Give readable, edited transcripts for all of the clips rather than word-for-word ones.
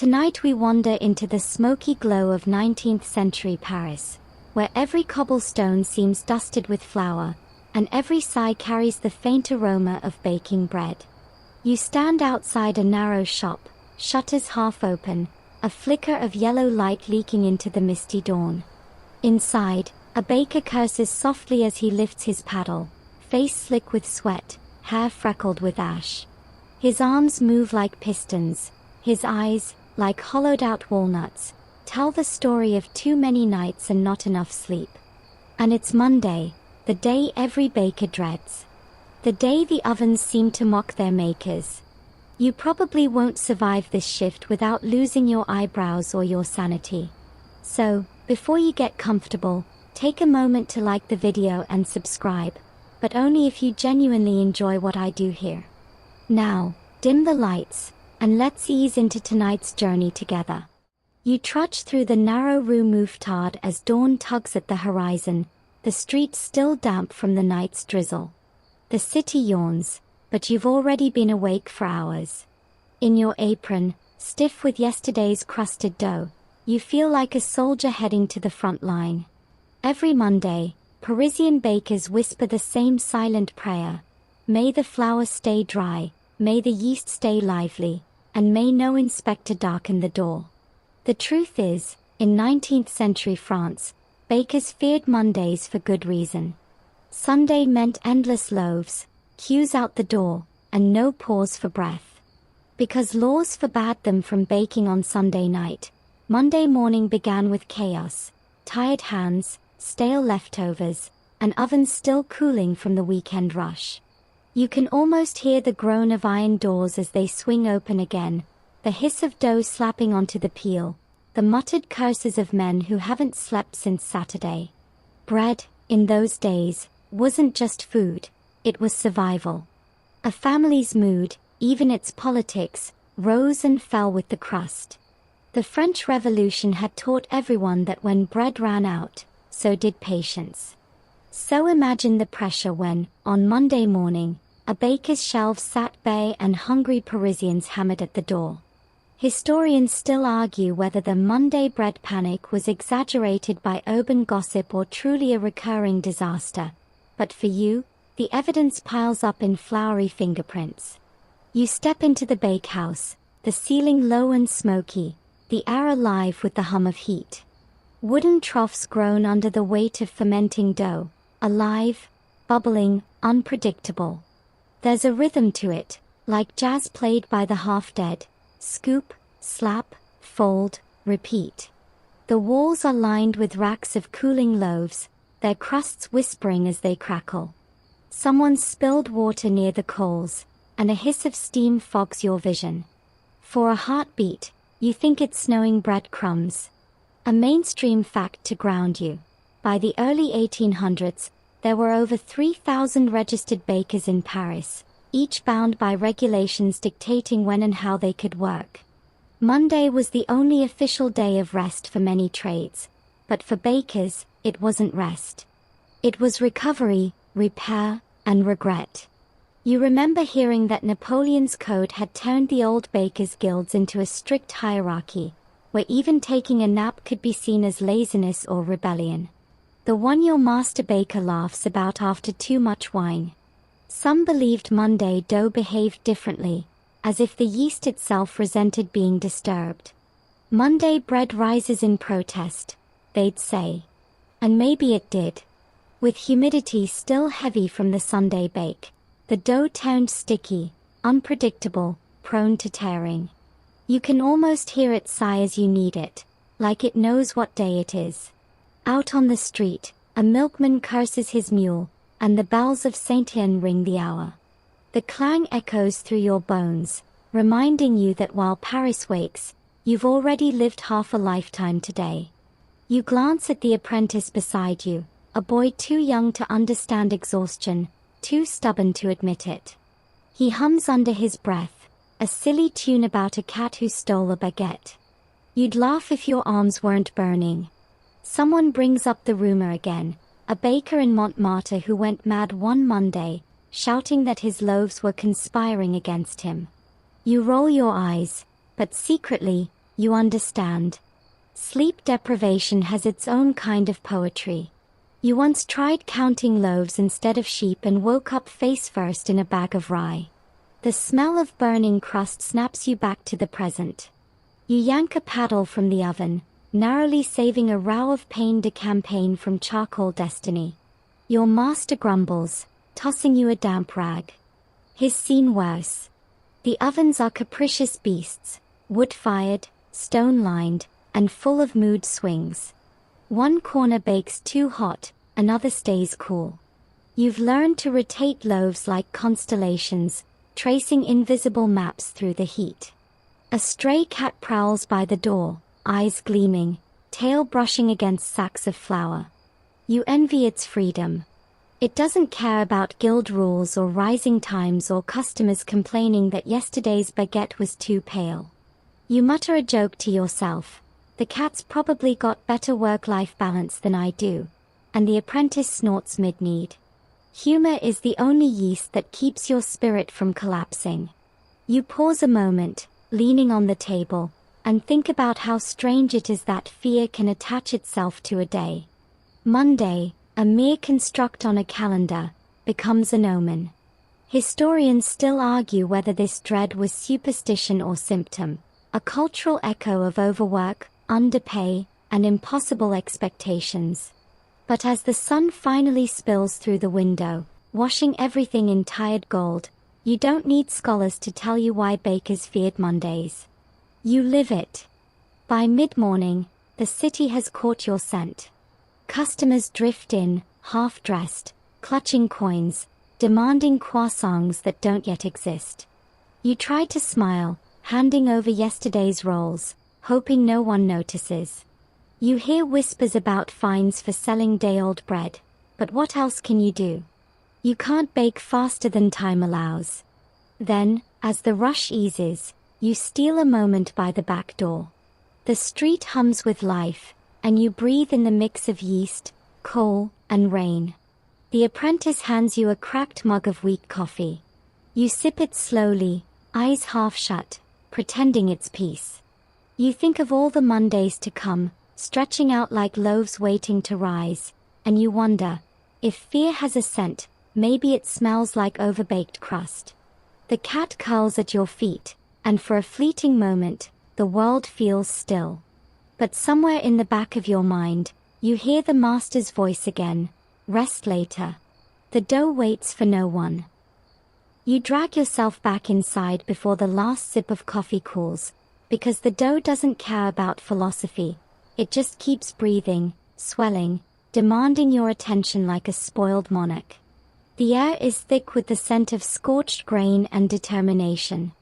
Tonight we wander into the smoky glow of 19th century Paris, where every cobblestone seems dusted with flour, and every sigh carries the faint aroma of baking bread. You stand outside a narrow shop, shutters half open, a flicker of yellow light leaking into the misty dawn. Inside, a baker curses softly as he lifts his paddle, face slick with sweat, hair freckled with ash. His arms move like pistons, his eyes, like hollowed-out walnuts, tell the story of too many nights and not enough sleep. And it's Monday, the day every baker dreads. The day the ovens seem to mock their makers. You probably won't survive this shift without losing your eyebrows or your sanity. So, before you get comfortable, take a moment to like the video and subscribe, but only if you genuinely enjoy what I do here. Now, dim the lights, and let's ease into tonight's journey together. You trudge through the narrow Rue Mouffetard as dawn tugs at the horizon, the streets still damp from the night's drizzle. The city yawns, but you've already been awake for hours. In your apron, stiff with yesterday's crusted dough, you feel like a soldier heading to the front line. Every Monday, Parisian bakers whisper the same silent prayer: may the flour stay dry, may the yeast stay lively, and may no inspector darken the door. The truth is, in 19th century France, bakers feared Mondays for good reason. Sunday meant endless loaves, queues out the door, and no pause for breath. Because laws forbade them from baking on Sunday night, Monday morning began with chaos, tired hands, stale leftovers, and ovens still cooling from the weekend rush. You can almost hear the groan of iron doors as they swing open again, the hiss of dough slapping onto the peel, the muttered curses of men who haven't slept since Saturday. Bread, in those days, wasn't just food, it was survival. A family's mood, even its politics, rose and fell with the crust. The French Revolution had taught everyone that when bread ran out, so did patience. So imagine the pressure when, on Monday morning, a baker's shelves sat bare and hungry Parisians hammered at the door. Historians still argue whether the Monday bread panic was exaggerated by urban gossip or truly a recurring disaster. But for you, the evidence piles up in floury fingerprints. You step into the bakehouse, the ceiling low and smoky, the air alive with the hum of heat. Wooden troughs groan under the weight of fermenting dough, alive, bubbling, unpredictable. There's a rhythm to it, like jazz played by the half-dead. Scoop, slap, fold, repeat. The walls are lined with racks of cooling loaves, their crusts whispering as they crackle. Someone's spilled water near the coals, and a hiss of steam fogs your vision. For a heartbeat, you think it's snowing breadcrumbs. A mainstream fact to ground you. By the early 1800s, there were over 3,000 registered bakers in Paris, each bound by regulations dictating when and how they could work. Monday was the only official day of rest for many trades, but for bakers, it wasn't rest. It was recovery, repair, and regret. You remember hearing that Napoleon's code had turned the old bakers' guilds into a strict hierarchy, where even taking a nap could be seen as laziness or rebellion. The one your master baker laughs about after too much wine. Some believed Monday dough behaved differently, as if the yeast itself resented being disturbed. Monday bread rises in protest, they'd say. And maybe it did. With humidity still heavy from the Sunday bake, the dough turned sticky, unpredictable, prone to tearing. You can almost hear it sigh as you knead it, like it knows what day it is. Out on the street, a milkman curses his mule, and the bells of Saint-Étienne ring the hour. The clang echoes through your bones, reminding you that while Paris wakes, you've already lived half a lifetime today. You glance at the apprentice beside you, a boy too young to understand exhaustion, too stubborn to admit it. He hums under his breath, a silly tune about a cat who stole a baguette. You'd laugh if your arms weren't burning. Someone brings up the rumor again. A baker in Montmartre who went mad one Monday, shouting that his loaves were conspiring against him. You roll your eyes, but secretly, you understand. Sleep deprivation has its own kind of poetry. You once tried counting loaves instead of sheep and woke up face first in a bag of rye. The smell of burning crust snaps you back to the present. You yank a paddle from the oven, narrowly saving a row of pain de campaign from charcoal destiny. Your master grumbles, tossing you a damp rag. His seen worse. The ovens are capricious beasts, wood-fired, stone-lined, and full of mood swings. One corner bakes too hot, another stays cool. You've learned to rotate loaves like constellations, tracing invisible maps through the heat. A stray cat prowls by the door, eyes gleaming, tail brushing against sacks of flour. You envy its freedom. It doesn't care about guild rules or rising times or customers complaining that yesterday's baguette was too pale. You mutter a joke to yourself. The cat's probably got better work-life balance than I do. And the apprentice snorts mid-need. Humor is the only yeast that keeps your spirit from collapsing. You pause a moment, leaning on the table, and think about how strange it is that fear can attach itself to a day. Monday, a mere construct on a calendar, becomes an omen. Historians still argue whether this dread was superstition or symptom, a cultural echo of overwork, underpay, and impossible expectations. But as the sun finally spills through the window, washing everything in tired gold, you don't need scholars to tell you why bakers feared Mondays. You live it. By mid-morning, the city has caught your scent. Customers drift in, half-dressed, clutching coins, demanding croissants that don't yet exist. You try to smile, handing over yesterday's rolls, hoping no one notices. You hear whispers about fines for selling day-old bread, but what else can you do? You can't bake faster than time allows. Then, as the rush eases, you steal a moment by the back door. The street hums with life, and you breathe in the mix of yeast, coal, and rain. The apprentice hands you a cracked mug of weak coffee. You sip it slowly, eyes half shut, pretending it's peace. You think of all the Mondays to come, stretching out like loaves waiting to rise, and you wonder, if fear has a scent, maybe it smells like overbaked crust. The cat curls at your feet, and for a fleeting moment, the world feels still. But somewhere in the back of your mind, you hear the master's voice again, rest later. The dough waits for no one. You drag yourself back inside before the last sip of coffee cools, because the dough doesn't care about philosophy. It just keeps breathing, swelling, demanding your attention like a spoiled monarch. The air is thick with the scent of scorched grain and determination.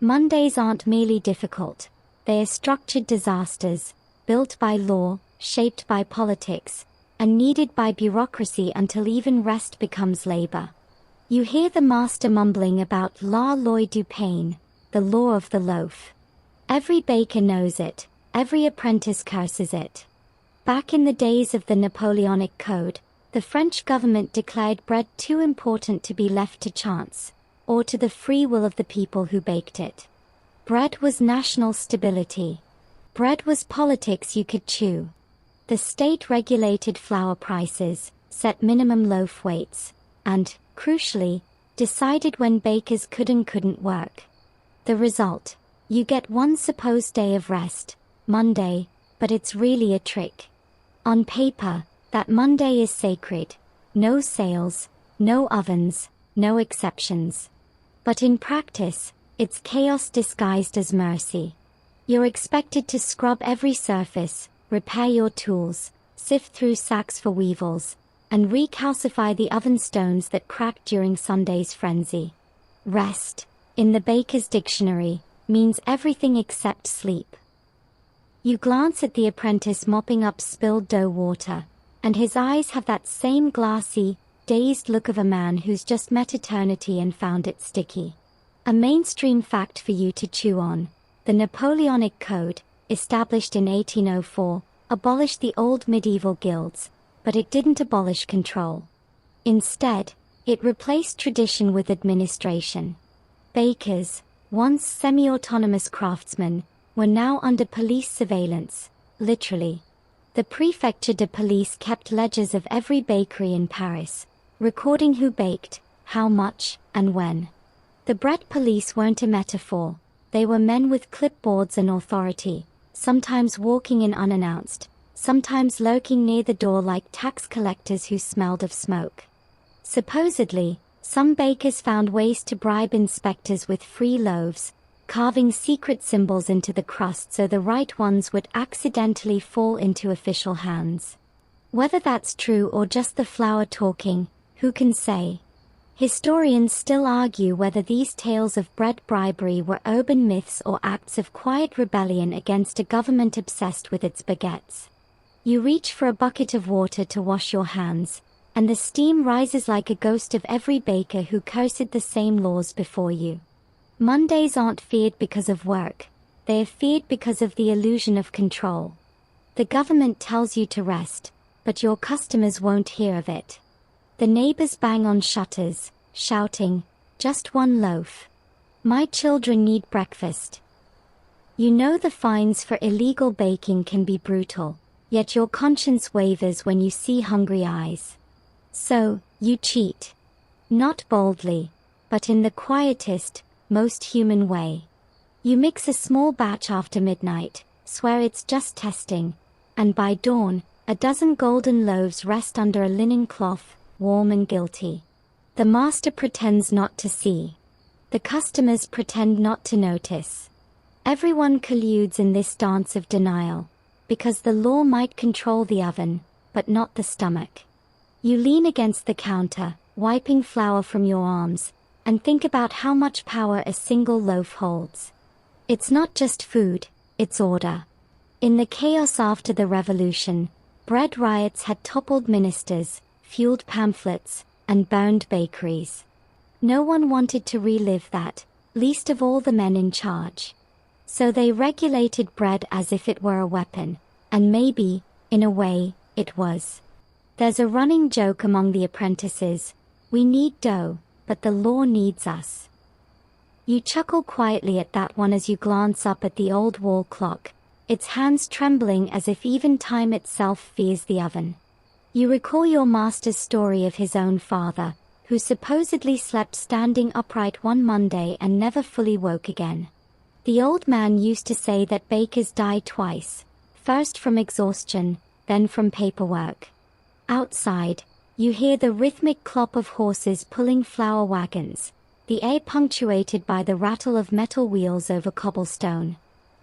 Mondays aren't merely difficult. They are structured disasters, built by law, shaped by politics, and needed by bureaucracy until even rest becomes labor. You hear the master mumbling about la loi du pain, the law of the loaf. Every baker knows it, every apprentice curses it. Back in the days of the Napoleonic Code, the French government declared bread too important to be left to chance, or to the free will of the people who baked it. Bread was national stability. Bread was politics you could chew. The state regulated flour prices, set minimum loaf weights, and, crucially, decided when bakers could and couldn't work. The result: you get one supposed day of rest, Monday, but it's really a trick. On paper, that Monday is sacred. No sales, no ovens, no exceptions. But in practice, it's chaos disguised as mercy. You're expected to scrub every surface, repair your tools, sift through sacks for weevils, and recalcify the oven stones that cracked during Sunday's frenzy. Rest, in the baker's dictionary, means everything except sleep. You glance at the apprentice mopping up spilled dough water, and his eyes have that same glassy, dazed look of a man who's just met eternity and found it sticky. A mainstream fact for you to chew on: the Napoleonic Code, established in 1804, abolished the old medieval guilds, but it didn't abolish control. Instead, it replaced tradition with administration. Bakers, once semi-autonomous craftsmen, were now under police surveillance, literally. The Préfecture de Police kept ledgers of every bakery in Paris, recording who baked, how much, and when. The bread police weren't a metaphor, they were men with clipboards and authority, sometimes walking in unannounced, sometimes lurking near the door like tax collectors who smelled of smoke. Supposedly, some bakers found ways to bribe inspectors with free loaves, carving secret symbols into the crust so the right ones would accidentally fall into official hands. Whether that's true or just the flour talking, who can say? Historians still argue whether these tales of bread bribery were urban myths or acts of quiet rebellion against a government obsessed with its baguettes. You reach for a bucket of water to wash your hands, and the steam rises like a ghost of every baker who cursed the same laws before you. Mondays aren't feared because of work, they are feared because of the illusion of control. The government tells you to rest, but your customers won't hear of it. The neighbors bang on shutters, shouting, "Just one loaf. My children need breakfast." You know the fines for illegal baking can be brutal, yet your conscience wavers when you see hungry eyes. So, you cheat. Not boldly, but in the quietest, most human way. You mix a small batch after midnight, swear it's just testing, and by dawn, a dozen golden loaves rest under a linen cloth, warm and guilty. The master pretends not to see. The customers pretend not to notice. Everyone colludes in this dance of denial, because the law might control the oven, but not the stomach. You lean against the counter, wiping flour from your arms, and think about how much power a single loaf holds. It's not just food, it's order. In the chaos after the revolution, bread riots had toppled ministers, fueled pamphlets, and burned bakeries. No one wanted to relive that, least of all the men in charge. So they regulated bread as if it were a weapon, and maybe, in a way, it was. There's a running joke among the apprentices, we need dough, but the law needs us. You chuckle quietly at that one as you glance up at the old wall clock, its hands trembling as if even time itself fears the oven. You recall your master's story of his own father, who supposedly slept standing upright one Monday and never fully woke again. The old man used to say that bakers die twice, first from exhaustion, then from paperwork. Outside, you hear the rhythmic clop of horses pulling flour wagons, the air punctuated by the rattle of metal wheels over cobblestone.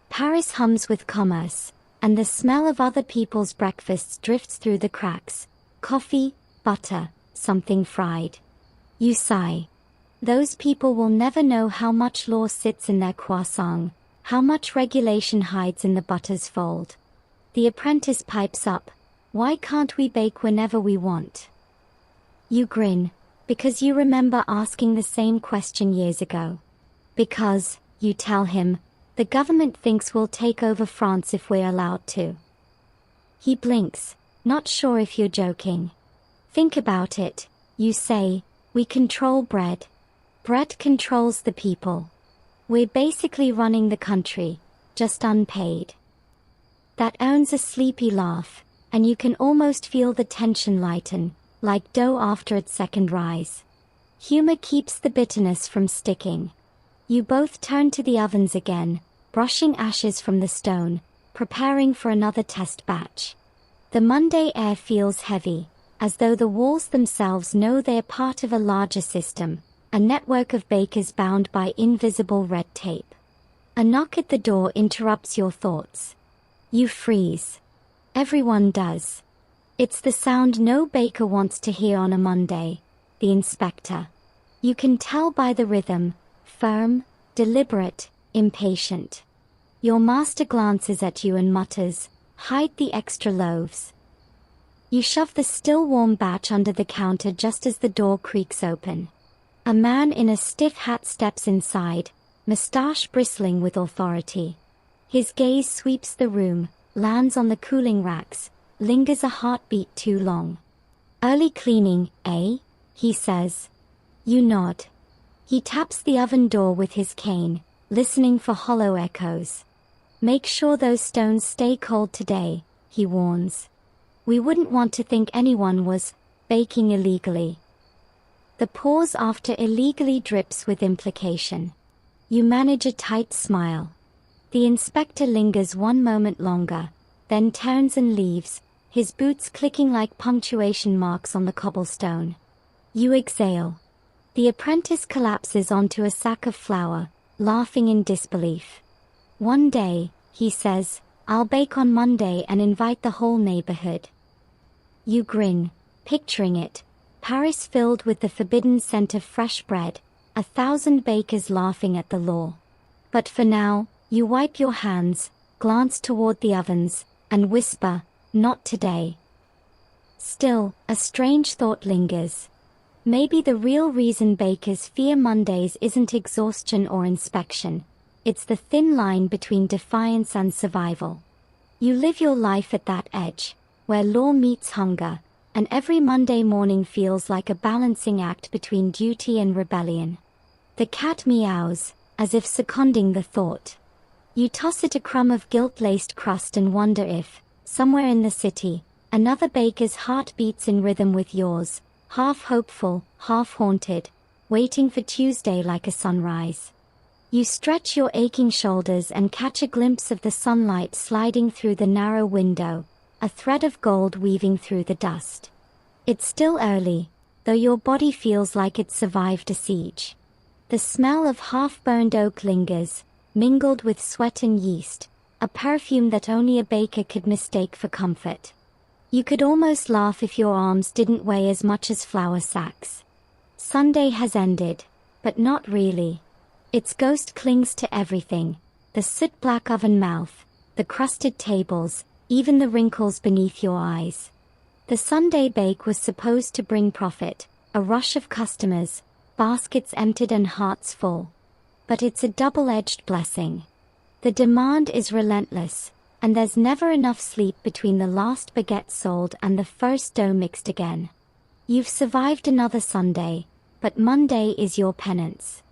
Paris hums with commerce, and the smell of other people's breakfasts drifts through the cracks. Coffee, butter, something fried. You sigh. Those people will never know how much law sits in their croissant, how much regulation hides in the butter's fold. The apprentice pipes up, "Why can't we bake whenever we want?" You grin, because you remember asking the same question years ago. Because, you tell him, the government thinks we'll take over France if we're allowed to. He blinks, not sure if you're joking. Think about it, you say, we control bread. Bread controls the people. We're basically running the country, just unpaid. That earns a sleepy laugh, and you can almost feel the tension lighten, like dough after its second rise. Humor keeps the bitterness from sticking. You both turn to the ovens again, brushing ashes from the stone, preparing for another test batch. The Monday air feels heavy, as though the walls themselves know they're part of a larger system, a network of bakers bound by invisible red tape. A knock at the door interrupts your thoughts. You freeze. Everyone does. It's the sound no baker wants to hear on a Monday, the inspector. You can tell by the rhythm, firm, deliberate, impatient. Your master glances at you and mutters, "Hide the extra loaves." You shove the still warm batch under the counter just as the door creaks open. A man in a stiff hat steps inside, mustache bristling with authority. His gaze sweeps the room, lands on the cooling racks, lingers a heartbeat too long. "Early cleaning, eh?" he says. You nod. He taps the oven door with his cane, listening for hollow echoes. Make sure those stones stay cold today, he warns. We wouldn't want to think anyone was baking illegally. The pause after illegally drips with implication. You manage a tight smile. The inspector lingers one moment longer, then turns and leaves, his boots clicking like punctuation marks on the cobblestone. You exhale. The apprentice collapses onto a sack of flour, laughing in disbelief. One day, he says, I'll bake on Monday and invite the whole neighborhood. You grin, picturing it. Paris filled with the forbidden scent of fresh bread, 1,000 bakers laughing at the law. But for now, you wipe your hands, glance toward the ovens, and whisper, not today. Still, a strange thought lingers. Maybe the real reason bakers fear Mondays isn't exhaustion or inspection. It's the thin line between defiance and survival. You live your life at that edge, where law meets hunger, and every Monday morning feels like a balancing act between duty and rebellion. The cat meows, as if seconding the thought. You toss it a crumb of guilt-laced crust and wonder if, somewhere in the city, another baker's heart beats in rhythm with yours, half hopeful, half haunted, waiting for Tuesday like a sunrise. You stretch your aching shoulders and catch a glimpse of the sunlight sliding through the narrow window, a thread of gold weaving through the dust. It's still early, though your body feels like it survived a siege. The smell of half-burned oak lingers, mingled with sweat and yeast, a perfume that only a baker could mistake for comfort. You could almost laugh if your arms didn't weigh as much as flour sacks. Sunday has ended, but not really. Its ghost clings to everything, the soot-black oven mouth, the crusted tables, even the wrinkles beneath your eyes. The Sunday bake was supposed to bring profit, a rush of customers, baskets emptied and hearts full. But it's a double-edged blessing. The demand is relentless, and there's never enough sleep between the last baguette sold and the first dough mixed again. You've survived another Sunday, but Monday is your penance.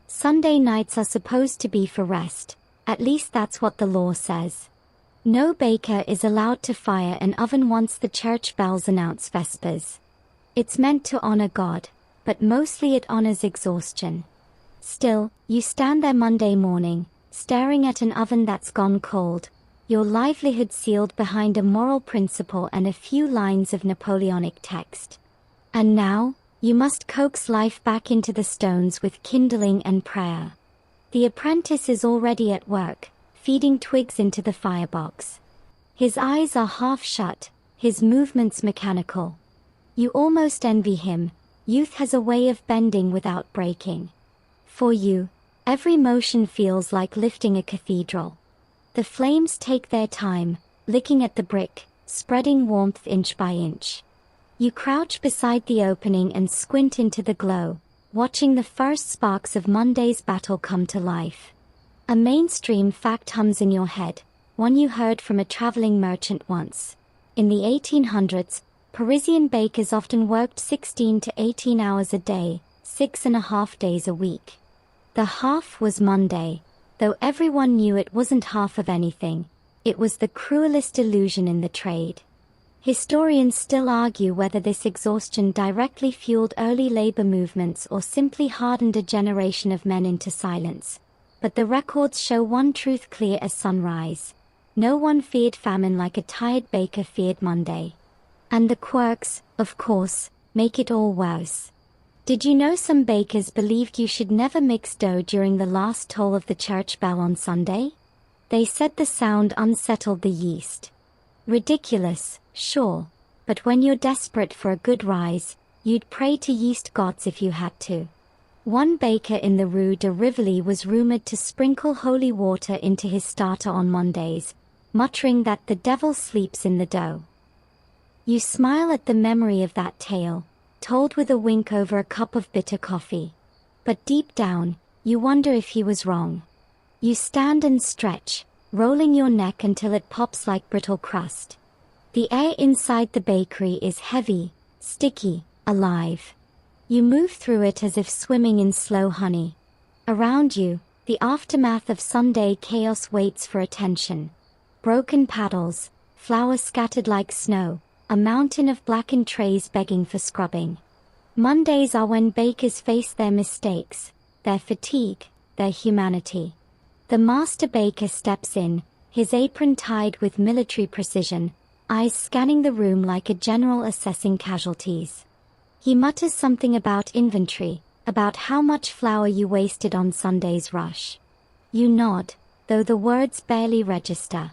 Sunday nights are supposed to be for rest, at least that's what the law says. No baker is allowed to fire an oven once the church bells announce Vespers. It's meant to honor God, but mostly it honors exhaustion. Still, you stand there Monday morning, staring at an oven that's gone cold, your livelihood sealed behind a moral principle and a few lines of Napoleonic text. And now, you must coax life back into the stones with kindling and prayer. The apprentice is already at work, feeding twigs into the firebox. His eyes are half shut, his movements mechanical. You almost envy him. Youth has a way of bending without breaking. For you, every motion feels like lifting a cathedral. The flames take their time, licking at the brick, spreading warmth inch by inch. You crouch beside the opening and squint into the glow, watching the first sparks of Monday's battle come to life. A mainstream fact hums in your head, one you heard from a traveling merchant once. In the 1800s, Parisian bakers often worked 16 to 18 hours a day, 6.5 days a week. The half was Monday, though everyone knew it wasn't half of anything. It was the cruelest illusion in the trade. Historians still argue whether this exhaustion directly fueled early labor movements or simply hardened a generation of men into silence. But the records show one truth clear as sunrise. No one feared famine like a tired baker feared Monday. And the quirks, of course, make it all worse. Did you know some bakers believed you should never mix dough during the last toll of the church bell on Sunday? They said the sound unsettled the yeast. Ridiculous, sure, but when you're desperate for a good rise, you'd pray to yeast gods if you had to. One baker in the Rue de Rivoli was rumored to sprinkle holy water into his starter on Mondays, muttering that the devil sleeps in the dough. You smile at the memory of that tale, told with a wink over a cup of bitter coffee. But deep down, you wonder if he was wrong. You stand and stretch, rolling your neck until it pops like brittle crust. The air inside the bakery is heavy, sticky, alive. You move through it as if swimming in slow honey. Around you, The aftermath of Sunday chaos waits for attention. Broken paddles, flour scattered like snow, a mountain of blackened trays begging for scrubbing. Mondays are when bakers face their mistakes, their fatigue, their humanity. The master baker steps in, his apron tied with military precision, eyes scanning the room like a general assessing casualties. He mutters something about inventory, about how much flour you wasted on Sunday's rush. You nod, though the words barely register.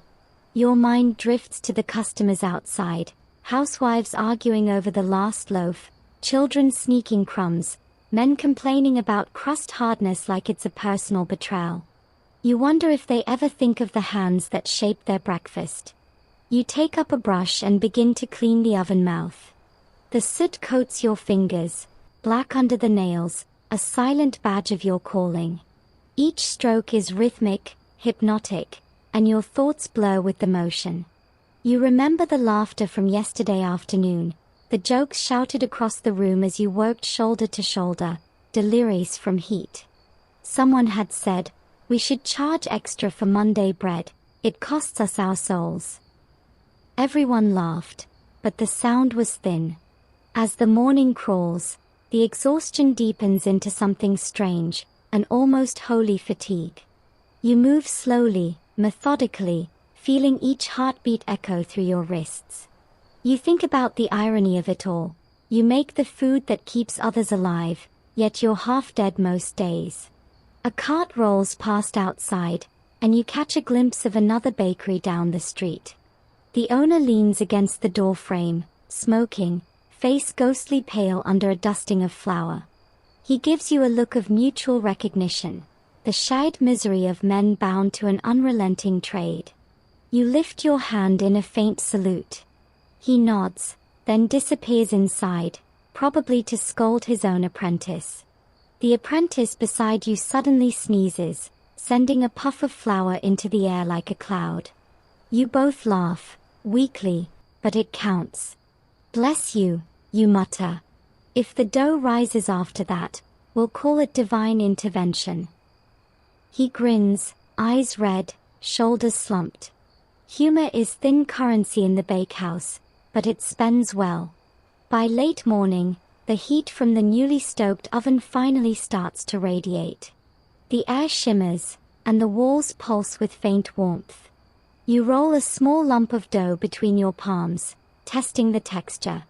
Your mind drifts to the customers outside, housewives arguing over the last loaf, children sneaking crumbs, men complaining about crust hardness like it's a personal betrayal. You wonder if they ever think of the hands that shaped their breakfast. You take up a brush and begin to clean the oven mouth. The soot coats your fingers, black under the nails, a silent badge of your calling. Each stroke is rhythmic, hypnotic, and your thoughts blur with the motion. You remember the laughter from yesterday afternoon, the jokes shouted across the room as you worked shoulder to shoulder, delirious from heat. Someone had said, "We should charge extra for Monday bread, it costs us our souls." Everyone laughed, but the sound was thin. As the morning crawls, the exhaustion deepens into something strange, an almost holy fatigue. You move slowly, methodically, feeling each heartbeat echo through your wrists. You think about the irony of it all. You make the food that keeps others alive, yet you're half dead most days. A cart rolls past outside, and you catch a glimpse of another bakery down the street. The owner leans against the door frame, smoking, face ghostly pale under a dusting of flour. He gives you a look of mutual recognition, the shared misery of men bound to an unrelenting trade. You lift your hand in a faint salute. He nods, then disappears inside, probably to scold his own apprentice. The apprentice beside you suddenly sneezes, sending a puff of flour into the air like a cloud. You both laugh, weakly, but it counts. "Bless you," you mutter. "If the dough rises after that, we'll call it divine intervention." He grins, eyes red, shoulders slumped. Humor is thin currency in the bakehouse, but it spends well. By late morning, the heat from the newly stoked oven finally starts to radiate. The air shimmers, and the walls pulse with faint warmth. You roll a small lump of dough between your palms, testing the texture.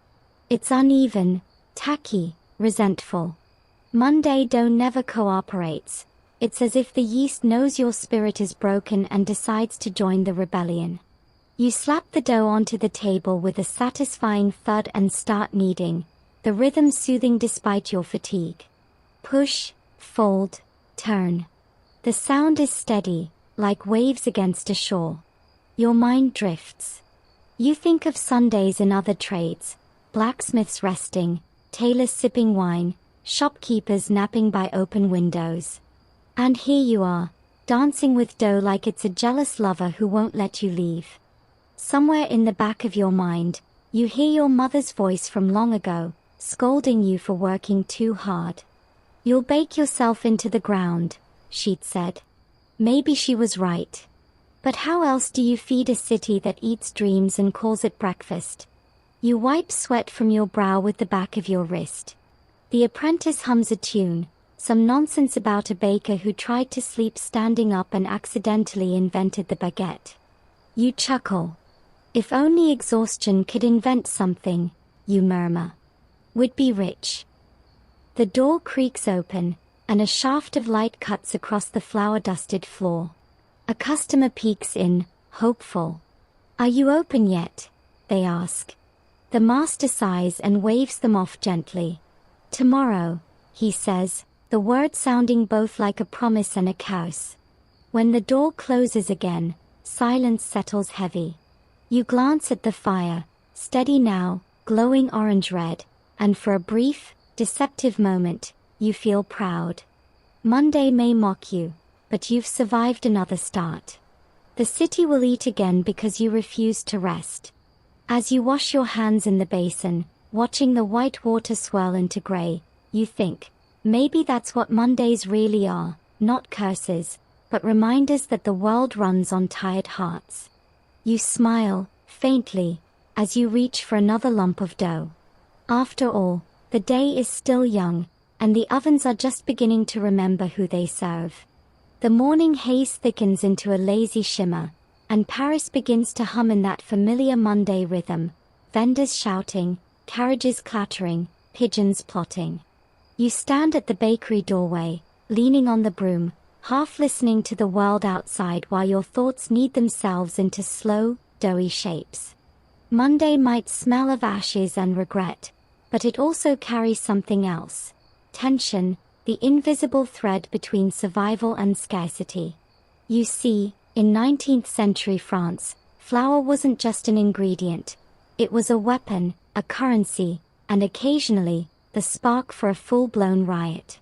It's uneven, tacky, resentful. Monday dough never cooperates. It's as if the yeast knows your spirit is broken and decides to join the rebellion. You slap the dough onto the table with a satisfying thud and start kneading, the rhythm soothing despite your fatigue. Push, fold, turn. The sound is steady, like waves against a shore. Your mind drifts. You think of Sundays in other trades, blacksmiths resting, tailors sipping wine, shopkeepers napping by open windows. And here you are, dancing with dough like it's a jealous lover who won't let you leave. Somewhere in the back of your mind, you hear your mother's voice from long ago, scolding you for working too hard. "You'll bake yourself into the ground," she'd said. Maybe she was right. But how else do you feed a city that eats dreams and calls it breakfast? You wipe sweat from your brow with the back of your wrist. The apprentice hums a tune, some nonsense about a baker who tried to sleep standing up and accidentally invented the baguette. You chuckle. If only exhaustion could invent something, you murmur. We'd be rich. The door creaks open, and a shaft of light cuts across the flour-dusted floor. A customer peeks in, hopeful. "Are you open yet?" they ask. The master sighs and waves them off gently. "Tomorrow," he says, the word sounding both like a promise and a curse. When the door closes again, silence settles heavy. You glance at the fire, steady now, glowing orange-red, and for a brief, deceptive moment, you feel proud. Monday may mock you, but you've survived another start. The city will eat again because you refused to rest. As you wash your hands in the basin, watching the white water swirl into gray, you think, maybe that's what Mondays really are, not curses, but reminders that the world runs on tired hearts. You smile, faintly, as you reach for another lump of dough. After all, the day is still young, and the ovens are just beginning to remember who they serve. The morning haze thickens into a lazy shimmer, and Paris begins to hum in that familiar Monday rhythm, vendors shouting, carriages clattering, pigeons plotting. You stand at the bakery doorway, leaning on the broom, half listening to the world outside while your thoughts knead themselves into slow, doughy shapes. Monday might smell of ashes and regret, but it also carries something else. Tension, the invisible thread between survival and scarcity. You see, in 19th century France, flour wasn't just an ingredient. It was a weapon, a currency, and occasionally, the spark for a full-blown riot.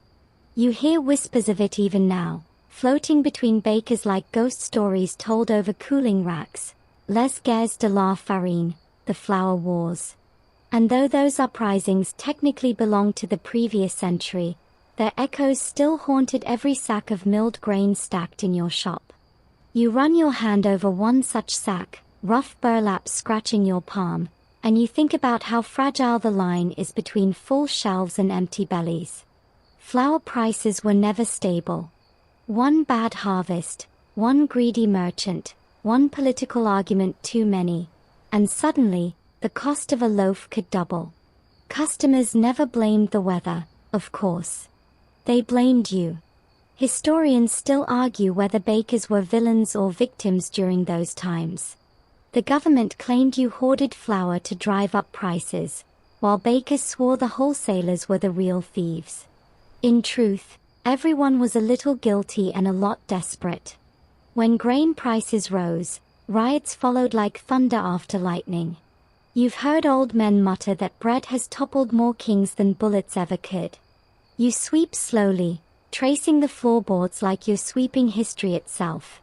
You hear whispers of it even now, floating between bakers like ghost stories told over cooling racks. Les guerres de la farine, the flour wars. And though those uprisings technically belong to the previous century, their echoes still haunted every sack of milled grain stacked in your shop. You run your hand over one such sack, rough burlap scratching your palm, and you think about how fragile the line is between full shelves and empty bellies. Flour prices were never stable. One bad harvest, one greedy merchant, one political argument too many, and suddenly, the cost of a loaf could double. Customers never blamed the weather, of course. They blamed you. Historians still argue whether bakers were villains or victims during those times. The government claimed you hoarded flour to drive up prices, while bakers swore the wholesalers were the real thieves. In truth, everyone was a little guilty and a lot desperate. When grain prices rose, riots followed like thunder after lightning. You've heard old men mutter that bread has toppled more kings than bullets ever could. You sweep slowly, tracing the floorboards like you're sweeping history itself.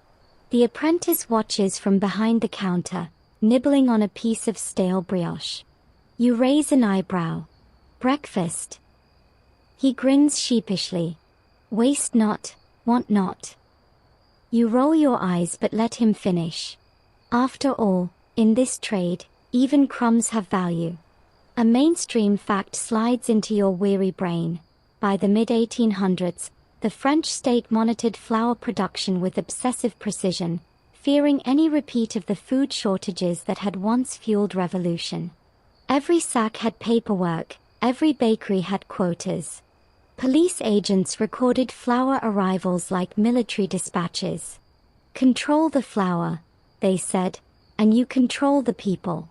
The apprentice watches from behind the counter, nibbling on a piece of stale brioche. You raise an eyebrow. Breakfast. He grins sheepishly. Waste not, want not. You roll your eyes but let him finish. After all, in this trade, even crumbs have value. A mainstream fact slides into your weary brain. By the mid-1800s, the French state monitored flour production with obsessive precision, fearing any repeat of the food shortages that had once fueled revolution. Every sack had paperwork, every bakery had quotas. Police agents recorded flour arrivals like military dispatches. Control the flour, they said, and you control the people.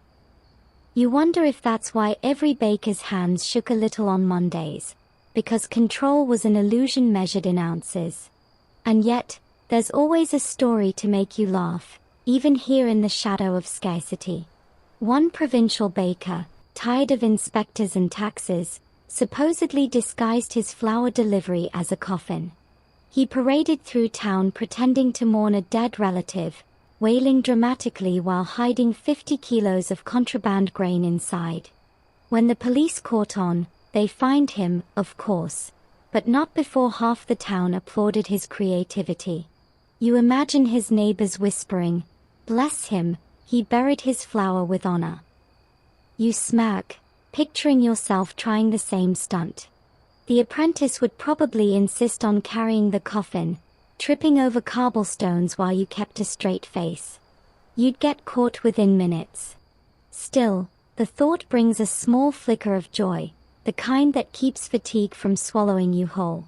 You wonder if that's why every baker's hands shook a little on Mondays, because control was an illusion measured in ounces. And yet, there's always a story to make you laugh, even here in the shadow of scarcity. One provincial baker, tired of inspectors and taxes, supposedly disguised his flour delivery as a coffin. He paraded through town pretending to mourn a dead relative, wailing dramatically while hiding 50 kilos of contraband grain inside. When the police caught on, they fined him, of course, but not before half the town applauded his creativity. You imagine his neighbors whispering, "Bless him, he buried his flour with honor." You smirk, picturing yourself trying the same stunt. The apprentice would probably insist on carrying the coffin, tripping over cobblestones while you kept a straight face. You'd get caught within minutes. Still, the thought brings a small flicker of joy, the kind that keeps fatigue from swallowing you whole.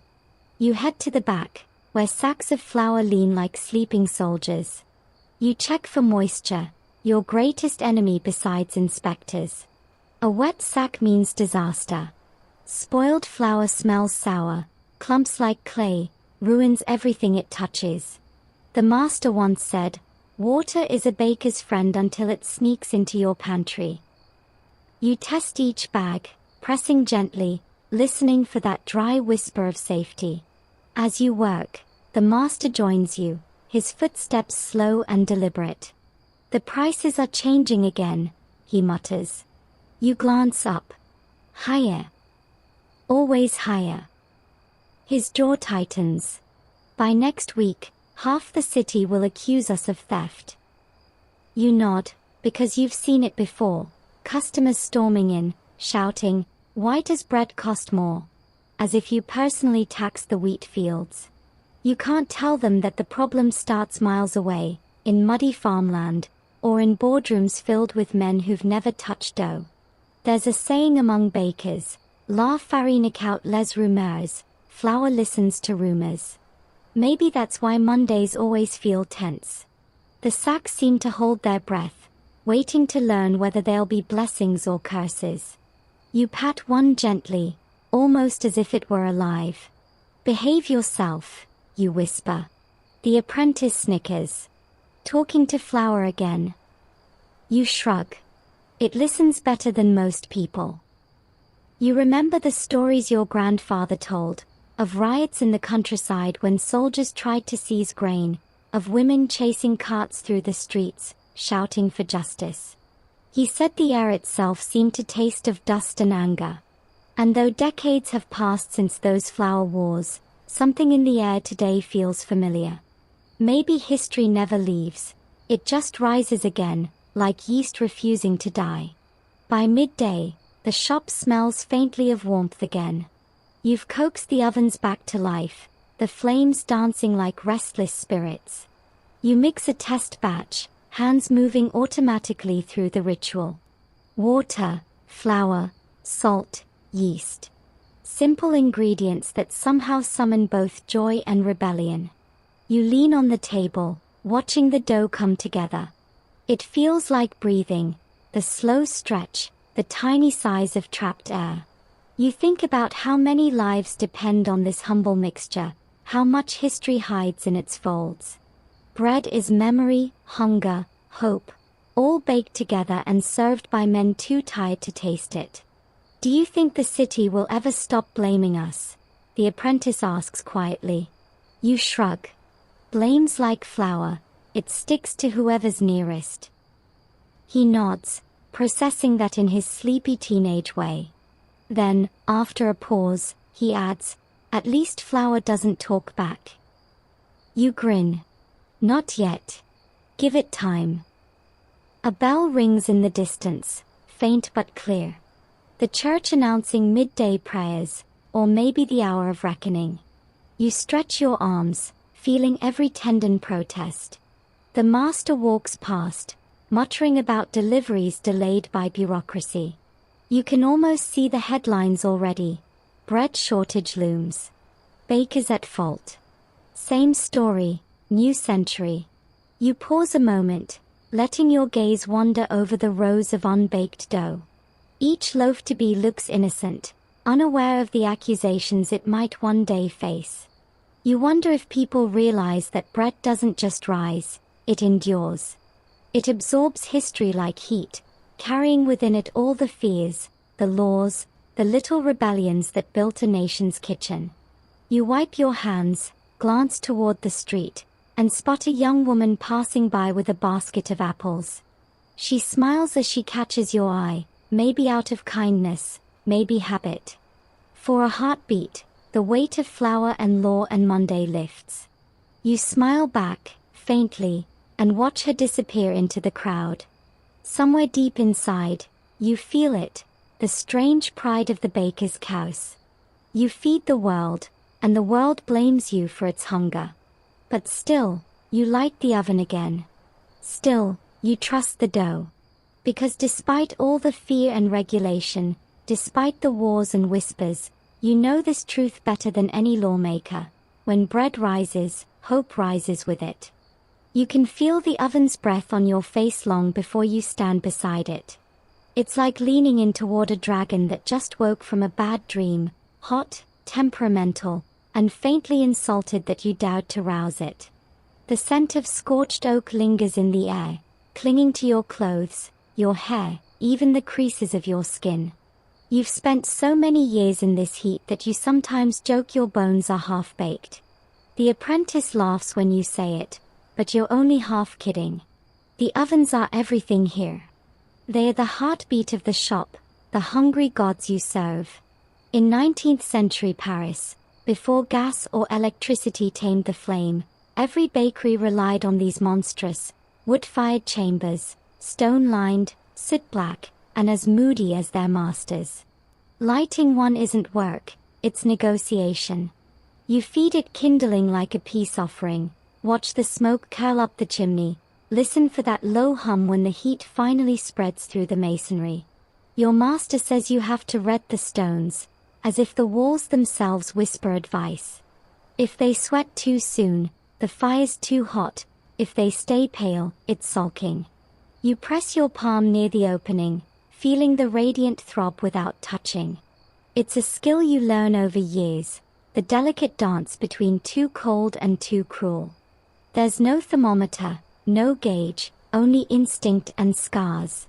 You head to the back, where sacks of flour lean like sleeping soldiers. You check for moisture, your greatest enemy besides inspectors. A wet sack means disaster. Spoiled flour smells sour, clumps like clay, ruins everything it touches. The master once said, "Water is a baker's friend until it sneaks into your pantry." You test each bag, pressing gently, listening for that dry whisper of safety. As you work, the master joins you, his footsteps slow and deliberate. "The prices are changing again," he mutters. You glance up. Higher. Always higher. His jaw tightens. By next week, half the city will accuse us of theft. You nod, because you've seen it before. Customers storming in, shouting, "Why does bread cost more?" As if you personally tax the wheat fields. You can't tell them that the problem starts miles away, in muddy farmland, or in boardrooms filled with men who've never touched dough. There's a saying among bakers, "La farine écoute les rumeurs," flour listens to rumors. Maybe that's why Mondays always feel tense. The sacks seem to hold their breath, waiting to learn whether they'll be blessings or curses. You pat one gently, almost as if it were alive. "Behave yourself," you whisper. The apprentice snickers. "Talking to flour again." You shrug. It listens better than most people. You remember the stories your grandfather told, of riots in the countryside when soldiers tried to seize grain, of women chasing carts through the streets, shouting for justice. He said the air itself seemed to taste of dust and anger. And though decades have passed since those flour wars, something in the air today feels familiar. Maybe history never leaves. It just rises again, like yeast refusing to die. By midday, the shop smells faintly of warmth again. You've coaxed the ovens back to life, the flames dancing like restless spirits. You mix a test batch, hands moving automatically through the ritual. Water, flour, salt, yeast. Simple ingredients that somehow summon both joy and rebellion. You lean on the table, watching the dough come together. It feels like breathing, the slow stretch, the tiny sighs of trapped air. You think about how many lives depend on this humble mixture, how much history hides in its folds. Bread is memory, hunger, hope, all baked together and served by men too tired to taste it. "Do you think the city will ever stop blaming us?" the apprentice asks quietly. You shrug. Blame's like flour, it sticks to whoever's nearest. He nods, processing that in his sleepy teenage way. Then, after a pause, he adds, "At least flour doesn't talk back." You grin. "Not yet. Give it time." A bell rings in the distance, faint but clear. The church announcing midday prayers, or maybe the hour of reckoning. You stretch your arms, feeling every tendon protest. The master walks past, muttering about deliveries delayed by bureaucracy. You can almost see the headlines already. Bread shortage looms. Bakers at fault. Same story, new century. You pause a moment, letting your gaze wander over the rows of unbaked dough. Each loaf to be looks innocent, unaware of the accusations it might one day face. You wonder if people realize that bread doesn't just rise, it endures. It absorbs history like heat, carrying within it all the fears, the laws, the little rebellions that built a nation's kitchen. You wipe your hands, glance toward the street, and spot a young woman passing by with a basket of apples. She smiles as she catches your eye, maybe out of kindness, maybe habit. For a heartbeat, the weight of flour and law and Monday lifts. You smile back, faintly, and watch her disappear into the crowd. Somewhere deep inside, you feel it, the strange pride of the baker's house. You feed the world, and the world blames you for its hunger. But still, you light the oven again. Still, you trust the dough. Because despite all the fear and regulation, despite the wars and whispers, you know this truth better than any lawmaker. When bread rises, hope rises with it. You can feel the oven's breath on your face long before you stand beside it. It's like leaning in toward a dragon that just woke from a bad dream, hot, temperamental, and faintly insulted that you dared to rouse it. The scent of scorched oak lingers in the air, clinging to your clothes, your hair, even the creases of your skin. You've spent so many years in this heat that you sometimes joke your bones are half-baked. The apprentice laughs when you say it, but you're only half kidding. The ovens are everything here. They are the heartbeat of the shop, the hungry gods you serve. In 19th century Paris, Before gas or electricity tamed the flame, every bakery relied on these monstrous, wood-fired chambers, stone-lined, soot-black, and as moody as their masters. Lighting one isn't work, it's negotiation. You feed it kindling like a peace offering, watch the smoke curl up the chimney, listen for that low hum when the heat finally spreads through the masonry. Your master says you have to red the stones, as if the walls themselves whisper advice. If they sweat too soon, the fire's too hot, if they stay pale, it's sulking. You press your palm near the opening, feeling the radiant throb without touching. It's a skill you learn over years, the delicate dance between too cold and too cruel. There's no thermometer, no gauge, only instinct and scars.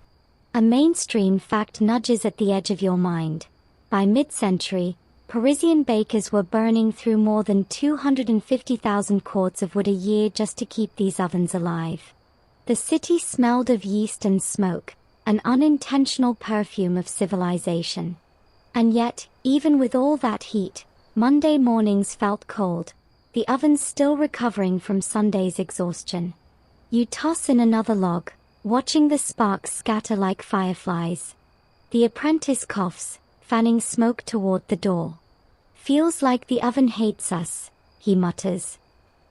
A mainstream fact nudges at the edge of your mind. By mid-century, Parisian bakers were burning through more than 250,000 cords of wood a year just to keep these ovens alive. The city smelled of yeast and smoke, an unintentional perfume of civilization. And yet, even with all that heat, Monday mornings felt cold, the ovens still recovering from Sunday's exhaustion. You toss in another log, watching the sparks scatter like fireflies. The apprentice coughs, fanning smoke toward the door. Feels like the oven hates us, he mutters.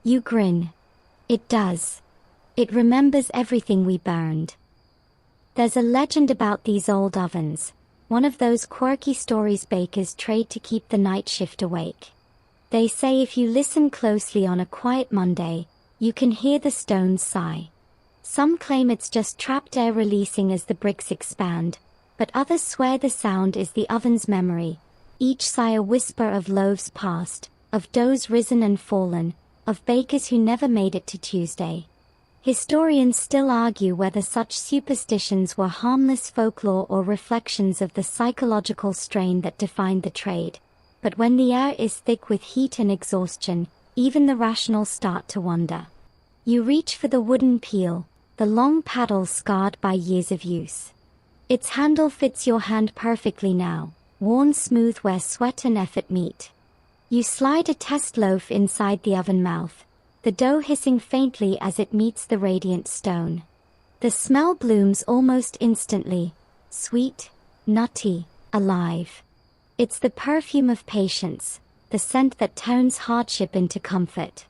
You grin. It does. It remembers everything we burned. There's a legend about these old ovens, one of those quirky stories bakers trade to keep the night shift awake. They say if you listen closely on a quiet Monday, you can hear the stones sigh. Some claim it's just trapped air releasing as the bricks expand, but others swear the sound is the oven's memory, each sigh a whisper of loaves past, of doughs risen and fallen, of bakers who never made it to Tuesday. Historians still argue whether such superstitions were harmless folklore or reflections of the psychological strain that defined the trade. But when the air is thick with heat and exhaustion, even the rational start to wonder. You reach for the wooden peel, the long paddle scarred by years of use. Its handle fits your hand perfectly now, worn smooth where sweat and effort meet. You slide a test loaf inside the oven mouth, the dough hissing faintly as it meets the radiant stone. The smell blooms almost instantly, sweet, nutty, alive. It's the perfume of patience, the scent that turns hardship into comfort.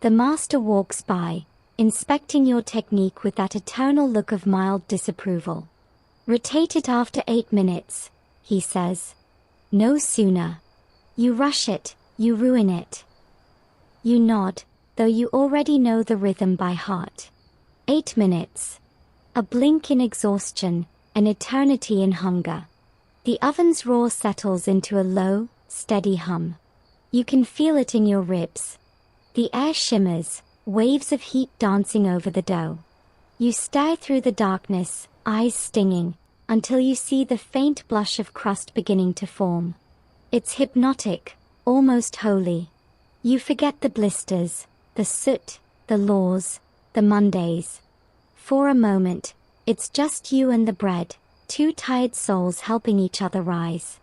The master walks by, inspecting your technique with that eternal look of mild disapproval. Rotate it after 8 minutes, he says. No sooner. You rush it, you ruin it. You nod, though you already know the rhythm by heart. 8 minutes. A blink in exhaustion, an eternity in hunger. The oven's roar settles into a low, steady hum. You can feel it in your ribs. The air shimmers, waves of heat dancing over the dough. You stare through the darkness, eyes stinging, until you see the faint blush of crust beginning to form. It's hypnotic, almost holy. You forget the blisters, the soot, the laws, the Mondays. For a moment, it's just you and the bread, two tired souls helping each other rise.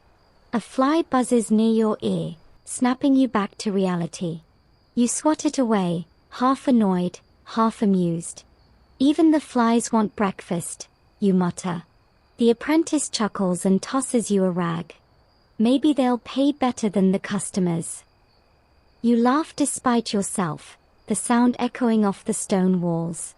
A fly buzzes near your ear, snapping you back to reality. You swat it away, half annoyed, half amused. Even the flies want breakfast, you mutter. The apprentice chuckles and tosses you a rag. Maybe they'll pay better than the customers. You laugh despite yourself, the sound echoing off the stone walls.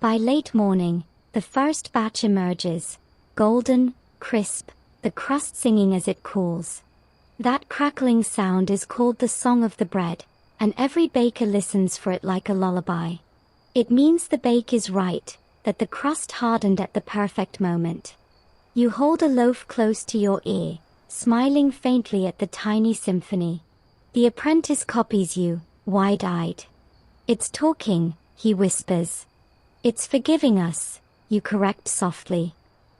By late morning, the first batch emerges, golden, crisp, the crust singing as it cools. That crackling sound is called the song of the bread, and every baker listens for it like a lullaby. It means the bake is right, that the crust hardened at the perfect moment. You hold a loaf close to your ear, smiling faintly at the tiny symphony. The apprentice copies you, wide-eyed. It's talking, he whispers. It's forgiving us, you correct softly.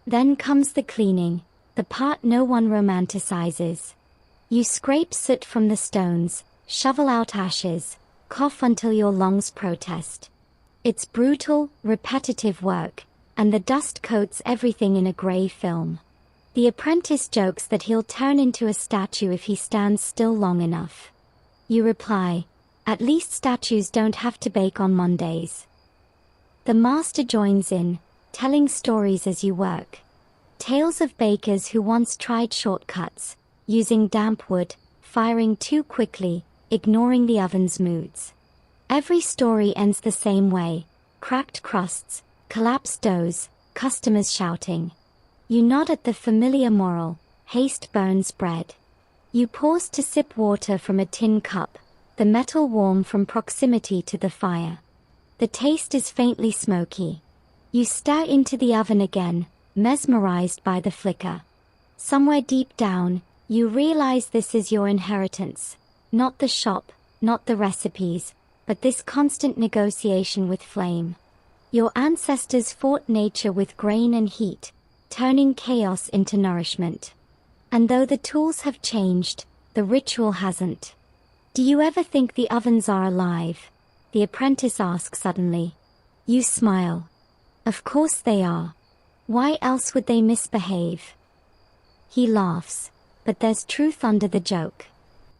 Then comes the cleaning, the part no one romanticizes. You scrape soot from the stones, shovel out ashes, cough until your lungs protest. It's brutal, repetitive work, and the dust coats everything in a gray film. The apprentice jokes that he'll turn into a statue if he stands still long enough. You reply, "At least statues don't have to bake on Mondays." The master joins in, telling stories as you work. Tales of bakers who once tried shortcuts, using damp wood, firing too quickly, ignoring the oven's moods. Every story ends the same way: cracked crusts, collapsed doughs, customers shouting. You nod at the familiar moral: haste burns bread. You pause to sip water from a tin cup, the metal warm from proximity to the fire. The taste is faintly smoky. You stare into the oven again, mesmerized by the flicker. Somewhere deep down, you realize this is your inheritance. Not the shop, not the recipes, but this constant negotiation with flame. Your ancestors fought nature with grain and heat, turning chaos into nourishment. And though the tools have changed, the ritual hasn't. "Do you ever think the ovens are alive?" the apprentice asks suddenly. You smile. "Of course they are. Why else would they misbehave?" He laughs, but there's truth under the joke.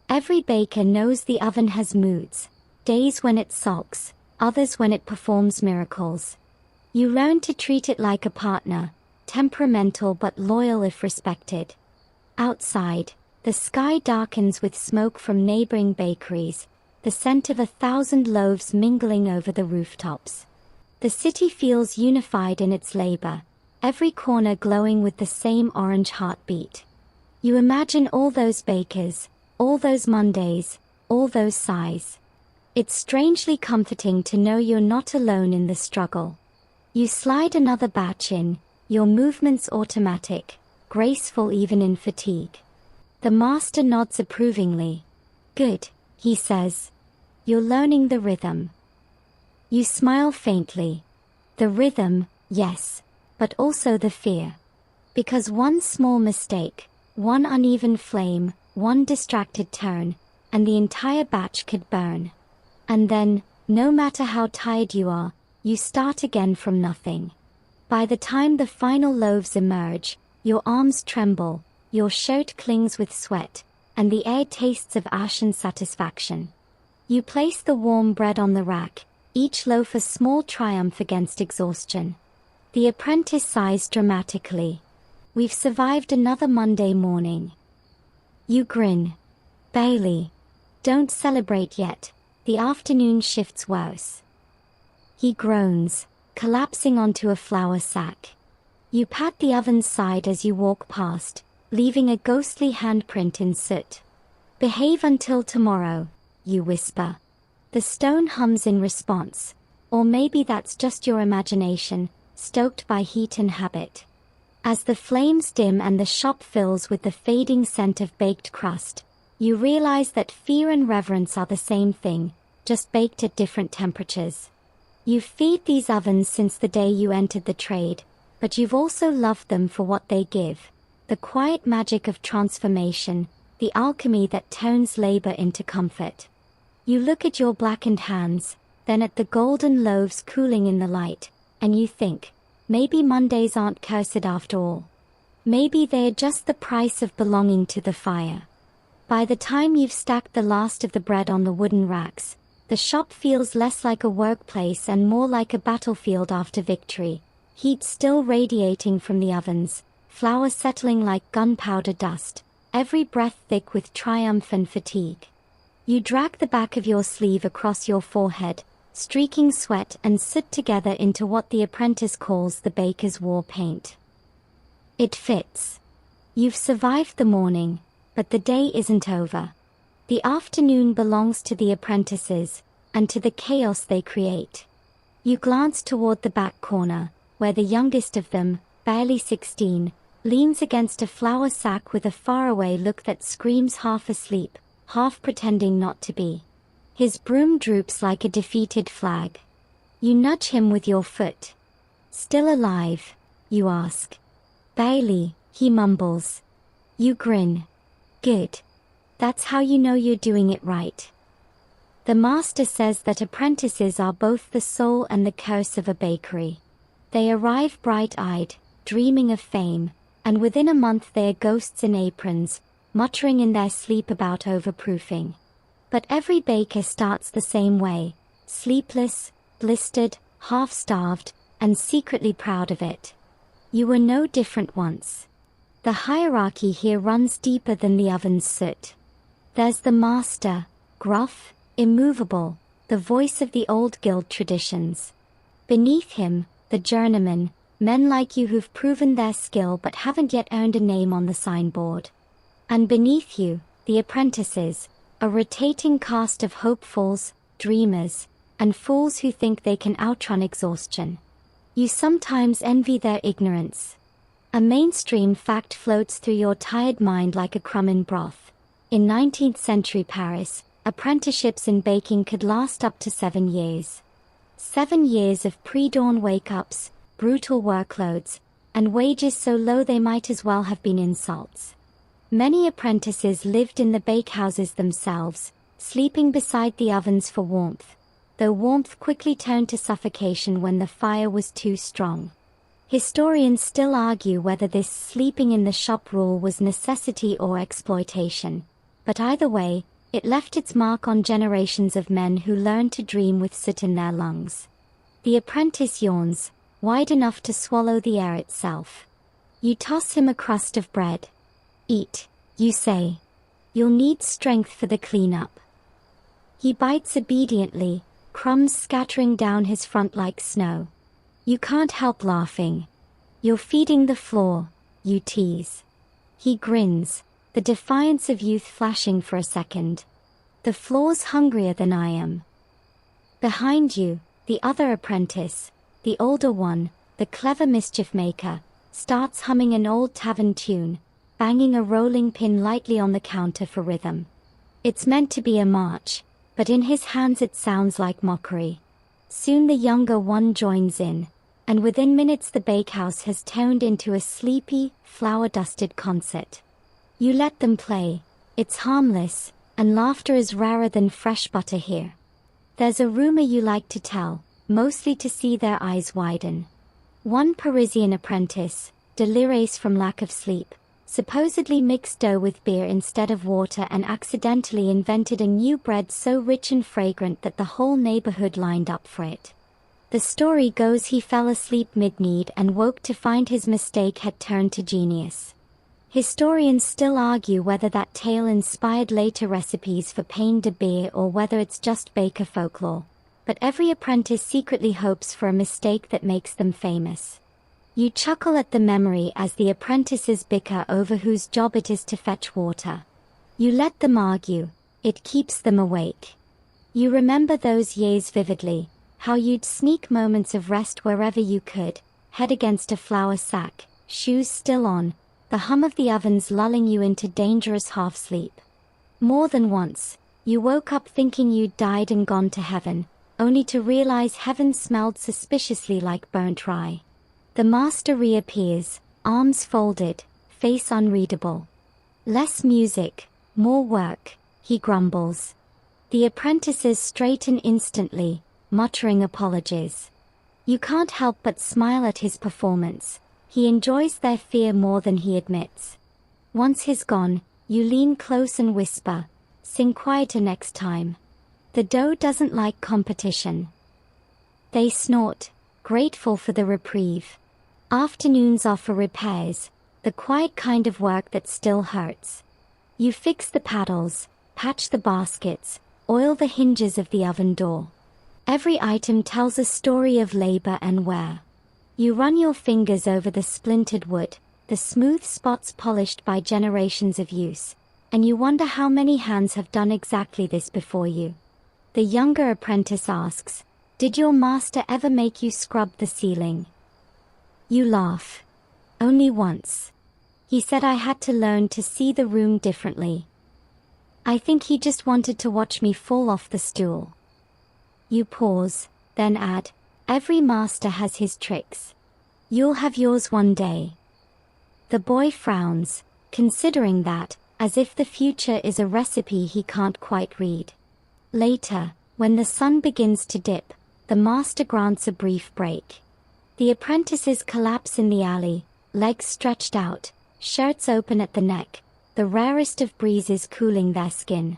Every baker knows the oven has moods, days when it sulks, others when it performs miracles. You learn to treat it like a partner, temperamental but loyal if respected. Outside, the sky darkens with smoke from neighboring bakeries, the scent of 1,000 loaves mingling over the rooftops. The city feels unified in its labor, every corner glowing with the same orange heartbeat. You imagine all those bakers, all those Mondays, all those sighs. It's strangely comforting to know you're not alone in the struggle. You slide another batch in, your movements automatic, graceful even in fatigue. The master nods approvingly. "Good," he says. "You're learning the rhythm." You smile faintly. The rhythm, yes, but also the fear. Because one small mistake, one uneven flame, one distracted turn, and the entire batch could burn. And then, no matter how tired you are, you start again from nothing. By the time the final loaves emerge, your arms tremble, your shirt clings with sweat, and the air tastes of ashen satisfaction. You place the warm bread on the rack, each loaf a small triumph against exhaustion. The apprentice sighs dramatically. "We've survived another Monday morning." You grin. "Bailey, don't celebrate yet, the afternoon shift's worse." He groans, collapsing onto a flour sack. You pat the oven's side as you walk past, leaving a ghostly handprint in soot. "Behave until tomorrow," you whisper. The stone hums in response, or maybe that's just your imagination, stoked by heat and habit. As the flames dim and the shop fills with the fading scent of baked crust, you realize that fear and reverence are the same thing, just baked at different temperatures. You feed these ovens since the day you entered the trade, but you've also loved them for what they give: the quiet magic of transformation, the alchemy that turns labor into comfort. You look at your blackened hands, then at the golden loaves cooling in the light, and you think, maybe Mondays aren't cursed after all. Maybe they're just the price of belonging to the fire. By the time you've stacked the last of the bread on the wooden racks, the shop feels less like a workplace and more like a battlefield after victory, heat still radiating from the ovens, flour settling like gunpowder dust, every breath thick with triumph and fatigue. You drag the back of your sleeve across your forehead, streaking sweat and soot together into what the apprentice calls the baker's war paint. It fits. You've survived the morning, but the day isn't over. The afternoon belongs to the apprentices, and to the chaos they create. You glance toward the back corner, where the youngest of them, barely 16, leans against a flour sack with a faraway look that screams, half asleep, half pretending not to be. His broom droops like a defeated flag. You nudge him with your foot. "Still alive?" you ask. "Barely," he mumbles. You grin. "Good. That's how you know you're doing it right." The master says that apprentices are both the soul and the curse of a bakery. They arrive bright-eyed, dreaming of fame, and within a month they are ghosts in aprons, muttering in their sleep about overproofing. But every baker starts the same way, sleepless, blistered, half-starved, and secretly proud of it. You were no different once. The hierarchy here runs deeper than the oven's soot. There's the master, gruff, immovable, the voice of the old guild traditions. Beneath him, the journeyman, men like you who've proven their skill but haven't yet earned a name on the signboard. And beneath you, the apprentices, a rotating cast of hopefuls, dreamers, and fools who think they can outrun exhaustion. You sometimes envy their ignorance. A mainstream fact floats through your tired mind like a crumb in broth. In 19th century Paris, apprenticeships in baking could last up to 7 years. 7 years of pre-dawn wake-ups, brutal workloads, and wages so low they might as well have been insults. Many apprentices lived in the bakehouses themselves, sleeping beside the ovens for warmth, though warmth quickly turned to suffocation when the fire was too strong. Historians still argue whether this sleeping in the shop rule was necessity or exploitation, but either way, it left its mark on generations of men who learned to dream with soot in their lungs. The apprentice yawns, wide enough to swallow the air itself. You toss him a crust of bread. Eat, you say. You'll need strength for the cleanup. He bites obediently, crumbs scattering down his front like snow. You can't help laughing. You're feeding the floor, you tease. He grins, the defiance of youth flashing for a second. The floor's hungrier than I am. Behind you, the other apprentice, the older one, the clever mischief maker, starts humming an old tavern tune, banging a rolling pin lightly on the counter for rhythm. It's meant to be a march, but in his hands it sounds like mockery. Soon the younger one joins in, and within minutes the bakehouse has toned into a sleepy, flour-dusted concert. You let them play. It's harmless, and laughter is rarer than fresh butter here. There's a rumor you like to tell, mostly to see their eyes widen. One Parisian apprentice, delirious from lack of sleep, supposedly mixed dough with beer instead of water and accidentally invented a new bread so rich and fragrant that the whole neighborhood lined up for it. The story goes he fell asleep mid-knead and woke to find his mistake had turned to genius. Historians still argue whether that tale inspired later recipes for pain de beer or whether it's just baker folklore, but every apprentice secretly hopes for a mistake that makes them famous. You chuckle at the memory as the apprentices bicker over whose job it is to fetch water. You let them argue, it keeps them awake. You remember those years vividly, how you'd sneak moments of rest wherever you could, head against a flour sack, shoes still on, the hum of the ovens lulling you into dangerous half-sleep. More than once, you woke up thinking you'd died and gone to heaven, only to realize heaven smelled suspiciously like burnt rye. The master reappears, arms folded, face unreadable. Less music, more work, he grumbles. The apprentices straighten instantly, muttering apologies. You can't help but smile at his performance. He enjoys their fear more than he admits. Once he's gone, you lean close and whisper, "Sing quieter next time." The dough doesn't like competition. They snort, grateful for the reprieve. Afternoons are for repairs, the quiet kind of work that still hurts. You fix the paddles, patch the baskets, oil the hinges of the oven door. Every item tells a story of labor and wear. You run your fingers over the splintered wood, the smooth spots polished by generations of use, and you wonder how many hands have done exactly this before you. The younger apprentice asks, "Did your master ever make you scrub the ceiling?" You laugh. "Only once. He said I had to learn to see the room differently. I think he just wanted to watch me fall off the stool." You pause, then add, "Every master has his tricks. You'll have yours one day." The boy frowns, considering that, as if the future is a recipe he can't quite read. Later, when the sun begins to dip, the master grants a brief break. The apprentices collapse in the alley, legs stretched out, shirts open at the neck, the rarest of breezes cooling their skin.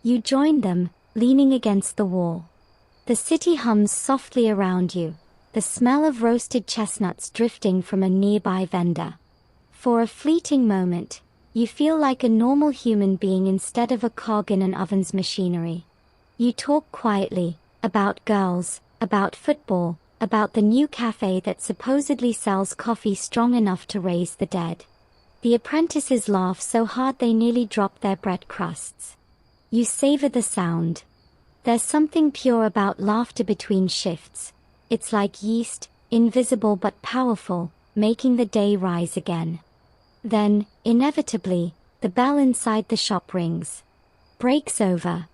You join them, leaning against the wall. The city hums softly around you, the smell of roasted chestnuts drifting from a nearby vendor. For a fleeting moment, you feel like a normal human being instead of a cog in an oven's machinery. You talk quietly, about girls, about football, about the new cafe that supposedly sells coffee strong enough to raise the dead. The apprentices laugh so hard they nearly drop their bread crusts. You savor the sound. There's something pure about laughter between shifts. It's like yeast, invisible but powerful, making the day rise again. Then, inevitably, the bell inside the shop rings. Break's over.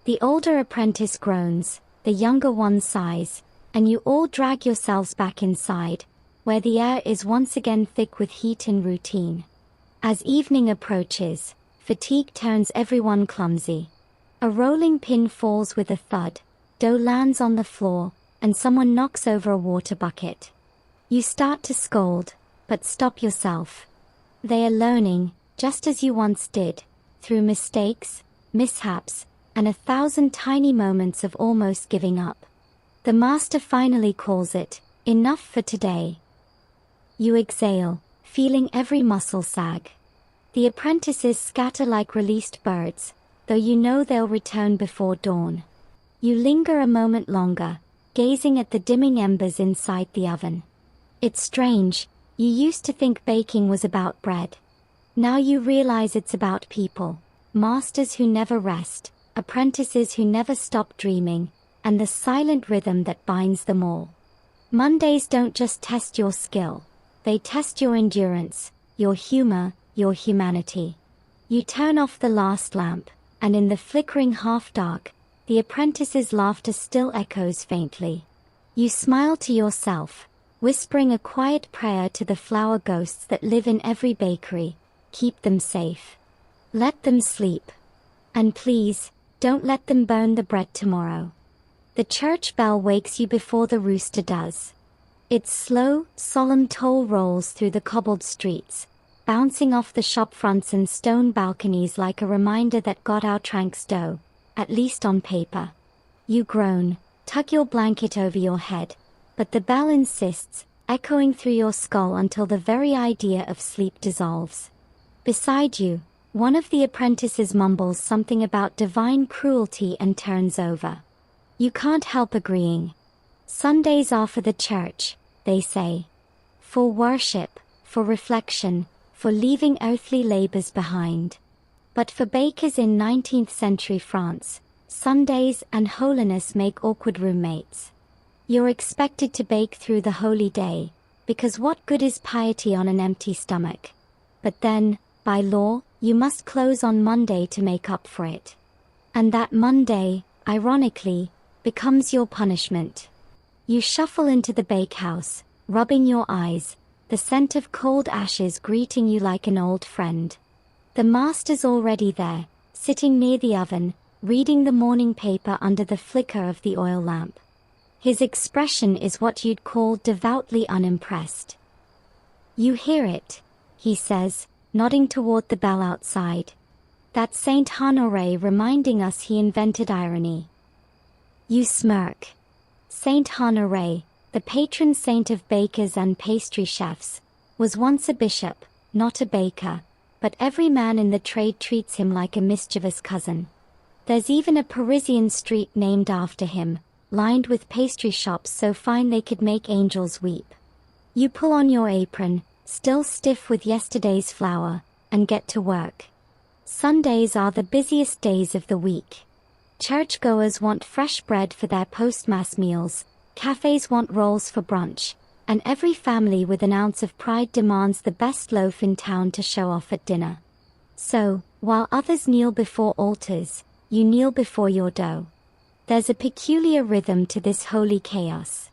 The older apprentice groans, the younger one sighs, and you all drag yourselves back inside, where the air is once again thick with heat and routine. As evening approaches, fatigue turns everyone clumsy. A rolling pin falls with a thud, dough lands on the floor, and someone knocks over a water bucket. You start to scold, but stop yourself. They are learning, just as you once did, through mistakes, mishaps, and 1,000 tiny moments of almost giving up. The master finally calls it, enough for today. You exhale, feeling every muscle sag. The apprentices scatter like released birds, though you know they'll return before dawn. You linger a moment longer, gazing at the dimming embers inside the oven. It's strange, you used to think baking was about bread. Now you realize it's about people, masters who never rest, apprentices who never stop dreaming, and the silent rhythm that binds them all. Mondays don't just test your skill, they test your endurance, your humor, your humanity. You turn off the last lamp, and in the flickering half-dark, the apprentice's laughter still echoes faintly. You smile to yourself, whispering a quiet prayer to the flour ghosts that live in every bakery. Keep them safe. Let them sleep. And please, don't let them burn the bread tomorrow. The church bell wakes you before the rooster does. Its slow, solemn toll rolls through the cobbled streets, bouncing off the shop fronts and stone balconies like a reminder that God outranks dough, at least on paper. You groan, tug your blanket over your head, but the bell insists, echoing through your skull until the very idea of sleep dissolves. Beside you, one of the apprentices mumbles something about divine cruelty and turns over. You can't help agreeing. Sundays are for the church, they say. For worship, for reflection, for leaving earthly labors behind. But for bakers in 19th century France, Sundays and holiness make awkward roommates. You're expected to bake through the holy day, because what good is piety on an empty stomach? But then, by law, you must close on Monday to make up for it. And that Monday, ironically, becomes your punishment. You shuffle into the bakehouse, rubbing your eyes, the scent of cold ashes greeting you like an old friend. The master's already there, sitting near the oven, reading the morning paper under the flicker of the oil lamp. His expression is what you'd call devoutly unimpressed. You hear it, he says, nodding toward the bell outside. That's Saint Honoré reminding us he invented irony. You smirk. Saint Honoré, the patron saint of bakers and pastry chefs, was once a bishop, not a baker, but every man in the trade treats him like a mischievous cousin. There's even a Parisian street named after him, lined with pastry shops so fine they could make angels weep. You pull on your apron, still stiff with yesterday's flour, and get to work. Sundays are the busiest days of the week. Churchgoers want fresh bread for their post-mass meals, cafes want rolls for brunch, and every family with an ounce of pride demands the best loaf in town to show off at dinner. So, while others kneel before altars, you kneel before your dough. There's a peculiar rhythm to this holy chaos.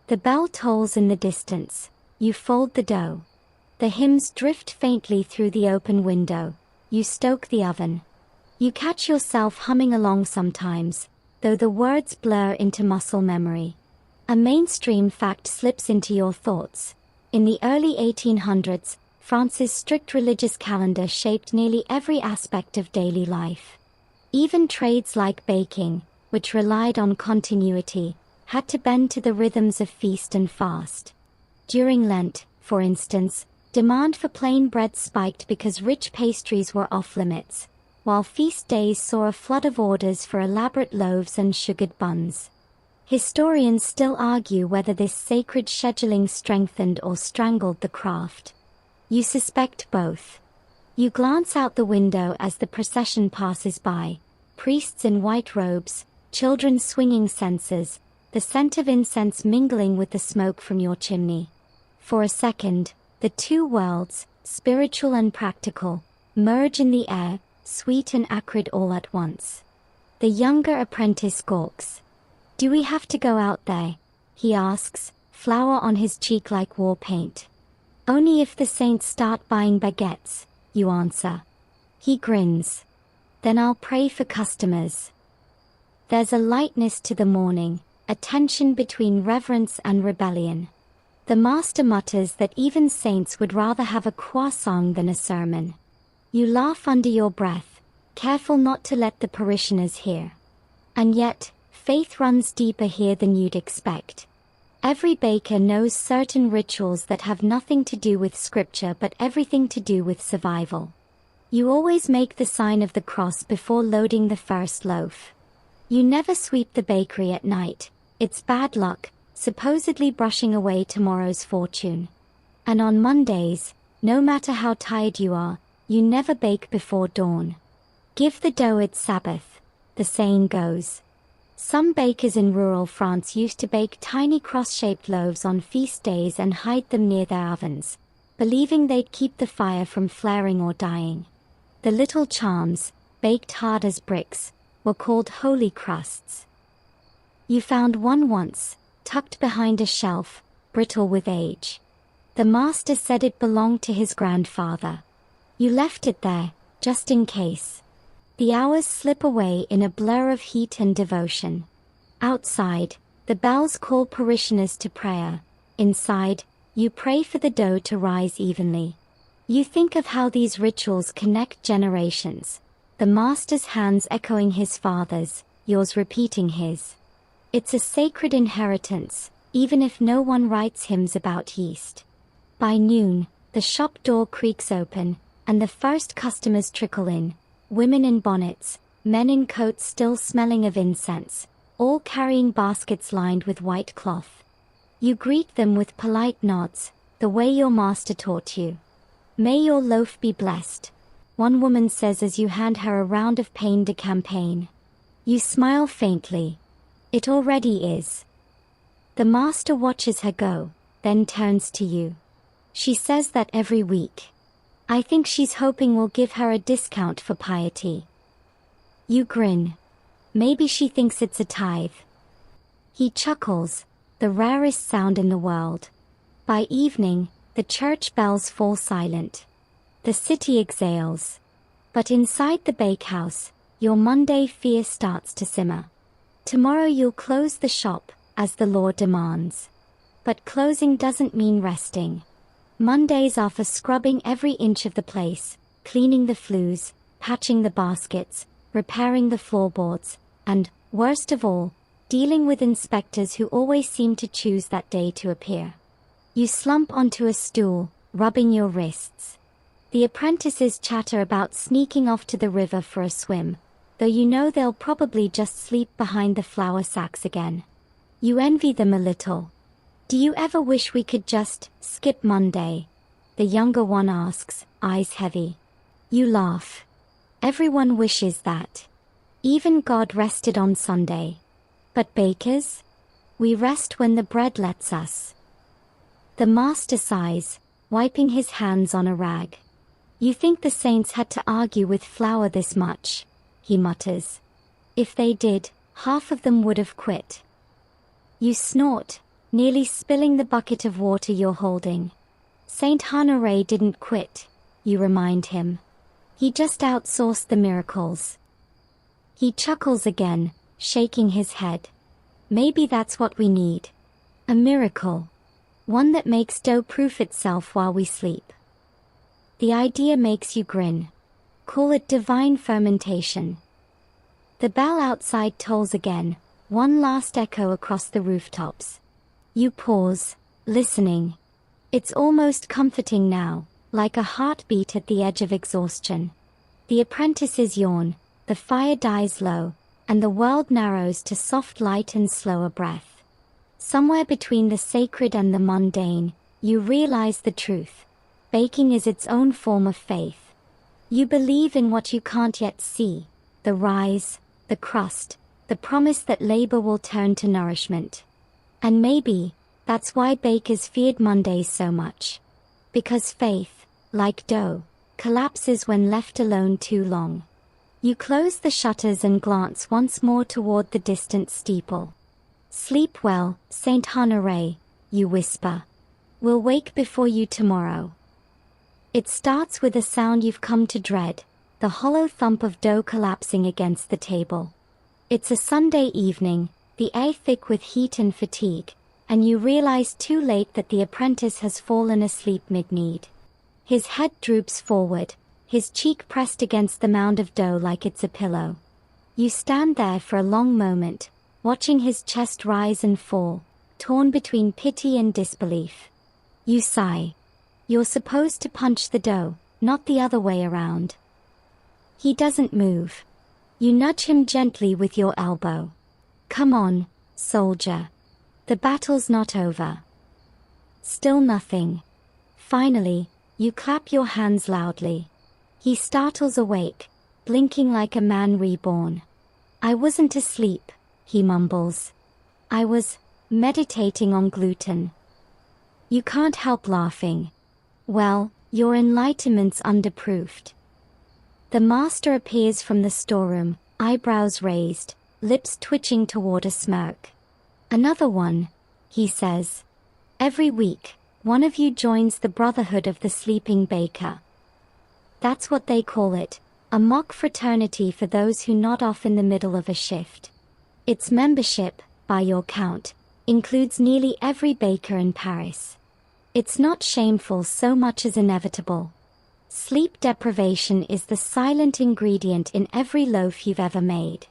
The bell tolls in the distance, you fold the dough. The hymns drift faintly through the open window, you stoke the oven. You catch yourself humming along sometimes, though the words blur into muscle memory. A mainstream fact slips into your thoughts. In the early 1800s, France's strict religious calendar shaped nearly every aspect of daily life. Even trades like baking, which relied on continuity, had to bend to the rhythms of feast and fast. During Lent, for instance, demand for plain bread spiked because rich pastries were off limits, while feast days saw a flood of orders for elaborate loaves and sugared buns. Historians still argue whether this sacred scheduling strengthened or strangled the craft. You suspect both. You glance out the window as the procession passes by, priests in white robes, children swinging censers, the scent of incense mingling with the smoke from your chimney. For a second, the two worlds, spiritual and practical, merge in the air, sweet and acrid all at once. The younger apprentice gawks. "Do we have to go out there?" he asks, flour on his cheek like war paint. "Only if the saints start buying baguettes," you answer. He grins. "Then I'll pray for customers." There's a lightness to the morning, a tension between reverence and rebellion. The master mutters that even saints would rather have a croissant than a sermon. You laugh under your breath, careful not to let the parishioners hear. And yet, faith runs deeper here than you'd expect. Every baker knows certain rituals that have nothing to do with scripture but everything to do with survival. You always make the sign of the cross before loading the first loaf. You never sweep the bakery at night. It's bad luck, supposedly brushing away tomorrow's fortune. And on Mondays, no matter how tired you are, you never bake before dawn. Give the dough its Sabbath, the saying goes. Some bakers in rural France used to bake tiny cross-shaped loaves on feast days and hide them near their ovens, believing they'd keep the fire from flaring or dying. The little charms, baked hard as bricks, were called holy crusts. You found one once, tucked behind a shelf, brittle with age. The master said it belonged to his grandfather. You left it there, just in case. The hours slip away in a blur of heat and devotion. Outside, the bells call parishioners to prayer. Inside, you pray for the dough to rise evenly. You think of how these rituals connect generations. The master's hands echoing his father's, yours repeating his. It's a sacred inheritance, even if no one writes hymns about yeast. By noon, the shop door creaks open, and the first customers trickle in, women in bonnets, men in coats still smelling of incense, all carrying baskets lined with white cloth. You greet them with polite nods, the way your master taught you. "May your loaf be blessed," one woman says as you hand her a round of pain de campagne. You smile faintly. It already is. The master watches her go, then turns to you. She says that every week. I think she's hoping we'll give her a discount for piety. You grin. Maybe she thinks it's a tithe. He chuckles, the rarest sound in the world. By evening, the church bells fall silent. The city exhales. But inside the bakehouse, your Monday fear starts to simmer. Tomorrow you'll close the shop, as the law demands. But closing doesn't mean resting. Mondays are for scrubbing every inch of the place, cleaning the flues, patching the baskets, repairing the floorboards, and, worst of all, dealing with inspectors who always seem to choose that day to appear. You slump onto a stool, rubbing your wrists. The apprentices chatter about sneaking off to the river for a swim, though you know they'll probably just sleep behind the flour sacks again. You envy them a little. "Do you ever wish we could just skip Monday?" the younger one asks, eyes heavy. You laugh. Everyone wishes that. Even God rested on Sunday. But bakers? We rest when the bread lets us. The master sighs, wiping his hands on a rag. "You think the saints had to argue with flour this much?" he mutters. "If they did, half of them would have quit." You snort, nearly spilling the bucket of water you're holding. Saint Honoré didn't quit, you remind him. He just outsourced the miracles. He chuckles again, shaking his head. Maybe that's what we need. A miracle. One that makes dough proof itself while we sleep. The idea makes you grin. Call it divine fermentation. The bell outside tolls again, one last echo across the rooftops. You pause, listening. It's almost comforting now, like a heartbeat at the edge of exhaustion. The apprentices yawn, the fire dies low, and the world narrows to soft light and slower breath. Somewhere between the sacred and the mundane, you realize the truth. Baking is its own form of faith. You believe in what you can't yet see, the rise, the crust, the promise that labor will turn to nourishment. And maybe, that's why bakers feared Mondays so much. Because faith, like dough, collapses when left alone too long. You close the shutters and glance once more toward the distant steeple. Sleep well, Saint Honoré, you whisper. We'll wake before you tomorrow. It starts with a sound you've come to dread, the hollow thump of dough collapsing against the table. It's a Sunday evening, the air thick with heat and fatigue, and you realize too late that the apprentice has fallen asleep mid-knead. His head droops forward, his cheek pressed against the mound of dough like it's a pillow. You stand there for a long moment, watching his chest rise and fall, torn between pity and disbelief. You sigh. You're supposed to punch the dough, not the other way around. He doesn't move. You nudge him gently with your elbow. Come on, soldier. The battle's not over. Still nothing. Finally, you clap your hands loudly. He startles awake, blinking like a man reborn. I wasn't asleep, he mumbles. I was meditating on gluten. You can't help laughing. Well, your enlightenment's underproofed. The master appears from the storeroom, eyebrows raised, lips twitching toward a smirk. Another one, he says. Every week, one of you joins the Brotherhood of the Sleeping Baker. That's what they call it, a mock fraternity for those who nod off in the middle of a shift. Its membership, by your count, includes nearly every baker in Paris. It's not shameful so much as inevitable. Sleep deprivation is the silent ingredient in every loaf you've ever made.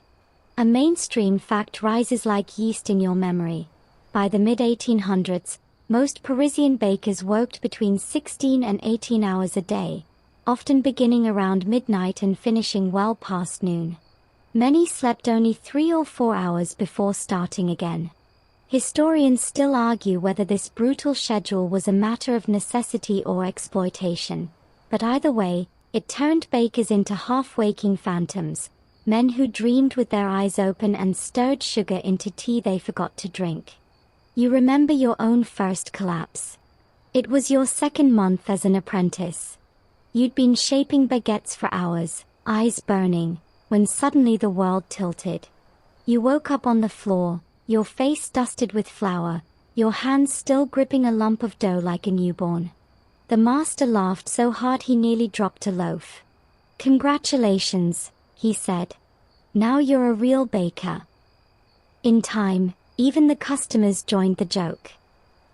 A mainstream fact rises like yeast in your memory. By the mid-1800s, most Parisian bakers worked between 16 and 18 hours a day, often beginning around midnight and finishing well past noon. Many slept only 3 or 4 hours before starting again. Historians still argue whether this brutal schedule was a matter of necessity or exploitation. But either way, it turned bakers into half-waking phantoms, men who dreamed with their eyes open and stirred sugar into tea they forgot to drink. You remember your own first collapse. It was your second month as an apprentice. You'd been shaping baguettes for hours, eyes burning, when suddenly the world tilted. You woke up on the floor, your face dusted with flour, your hands still gripping a lump of dough like a newborn. The master laughed so hard he nearly dropped a loaf. Congratulations, he said. Now you're a real baker. In time, even the customers joined the joke.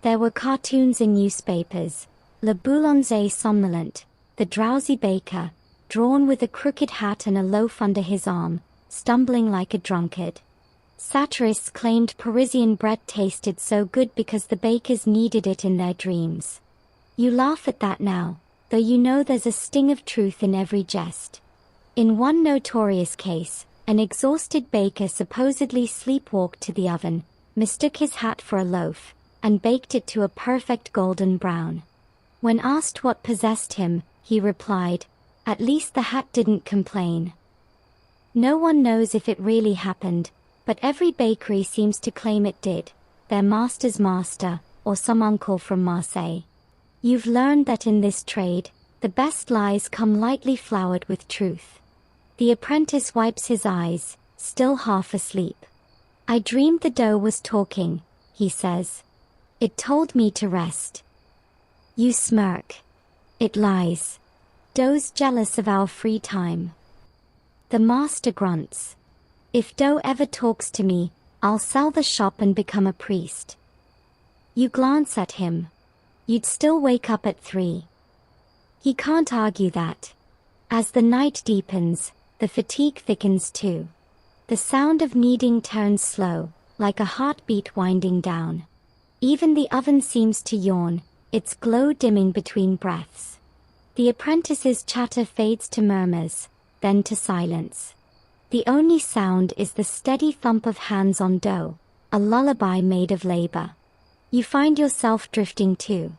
There were cartoons in newspapers. Le boulanger somnolent, the drowsy baker, drawn with a crooked hat and a loaf under his arm, stumbling like a drunkard. Satirists claimed Parisian bread tasted so good because the bakers needed it in their dreams. You laugh at that now, though you know there's a sting of truth in every jest. In one notorious case, an exhausted baker supposedly sleepwalked to the oven, mistook his hat for a loaf, and baked it to a perfect golden brown. When asked what possessed him, he replied, "At least the hat didn't complain." No one knows if it really happened, but every bakery seems to claim it did, their master's master, or some uncle from Marseille. You've learned that in this trade, the best lies come lightly floured with truth. The apprentice wipes his eyes, still half asleep. I dreamed the dough was talking, he says. It told me to rest. You smirk. It lies. Dough's jealous of our free time. The master grunts. If dough ever talks to me, I'll sell the shop and become a priest. You glance at him. You'd still wake up at 3. He can't argue that. As the night deepens, the fatigue thickens too. The sound of kneading turns slow, like a heartbeat winding down. Even the oven seems to yawn, its glow dimming between breaths. The apprentice's chatter fades to murmurs, then to silence. The only sound is the steady thump of hands on dough, a lullaby made of labor. You find yourself drifting too.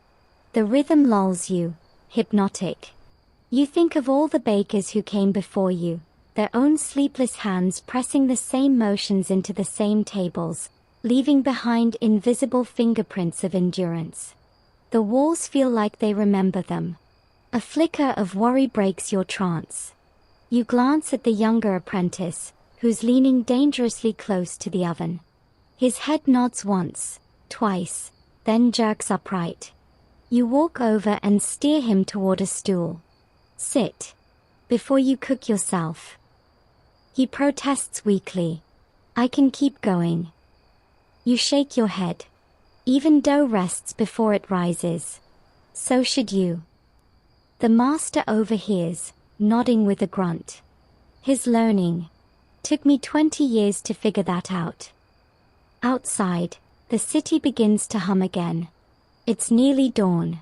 The rhythm lulls you, hypnotic. You think of all the bakers who came before you, their own sleepless hands pressing the same motions into the same tables, leaving behind invisible fingerprints of endurance. The walls feel like they remember them. A flicker of worry breaks your trance. You glance at the younger apprentice, who's leaning dangerously close to the oven. His head nods once, twice, then jerks upright. You walk over and steer him toward a stool. Sit. Before you cook yourself. He protests weakly. I can keep going. You shake your head. Even dough rests before it rises. So should you. The master overhears, nodding with a grunt. His learning. Took me 20 years to figure that out. Outside, the city begins to hum again. It's nearly dawn.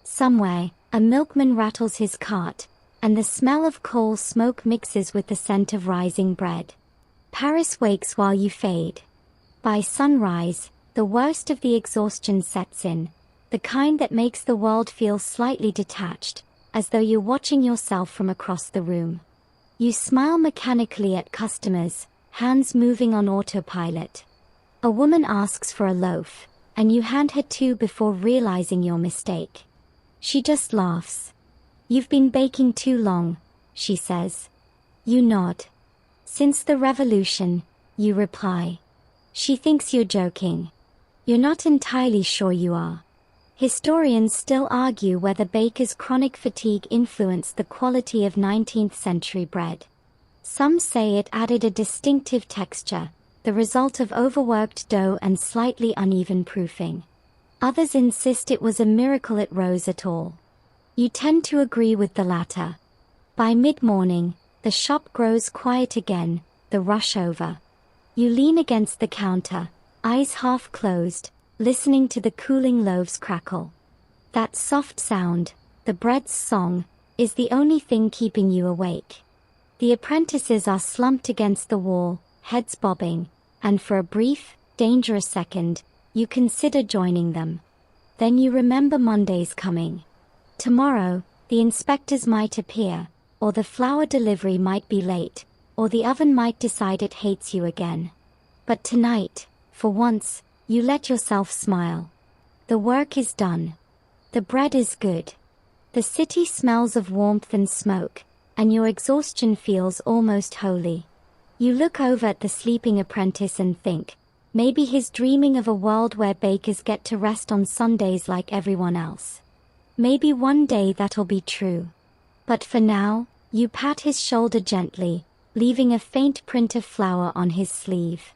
Somewhere, a milkman rattles his cart, and the smell of coal smoke mixes with the scent of rising bread. Paris wakes while you fade. By sunrise, the worst of the exhaustion sets in, the kind that makes the world feel slightly detached, as though you're watching yourself from across the room. You smile mechanically at customers, hands moving on autopilot. A woman asks for a loaf, and you hand her two before realizing your mistake. She just laughs. You've been baking too long, she says. You nod. Since the revolution, you reply. She thinks you're joking. You're not entirely sure you are. Historians still argue whether bakers' chronic fatigue influenced the quality of 19th-century bread. Some say it added a distinctive texture, the result of overworked dough and slightly uneven proofing. Others insist it was a miracle it rose at all. You tend to agree with the latter. By mid-morning, the shop grows quiet again, the rush over. You lean against the counter, eyes half closed, listening to the cooling loaves crackle. That soft sound, the bread's song, is the only thing keeping you awake. The apprentices are slumped against the wall, heads bobbing, and for a brief, dangerous second, you consider joining them. Then you remember Monday's coming. Tomorrow, the inspectors might appear, or the flour delivery might be late, or the oven might decide it hates you again. But tonight, for once, you let yourself smile. The work is done. The bread is good. The city smells of warmth and smoke, and your exhaustion feels almost holy. You look over at the sleeping apprentice and think, maybe he's dreaming of a world where bakers get to rest on Sundays like everyone else. Maybe one day that'll be true. But for now, you pat his shoulder gently, leaving a faint print of flour on his sleeve.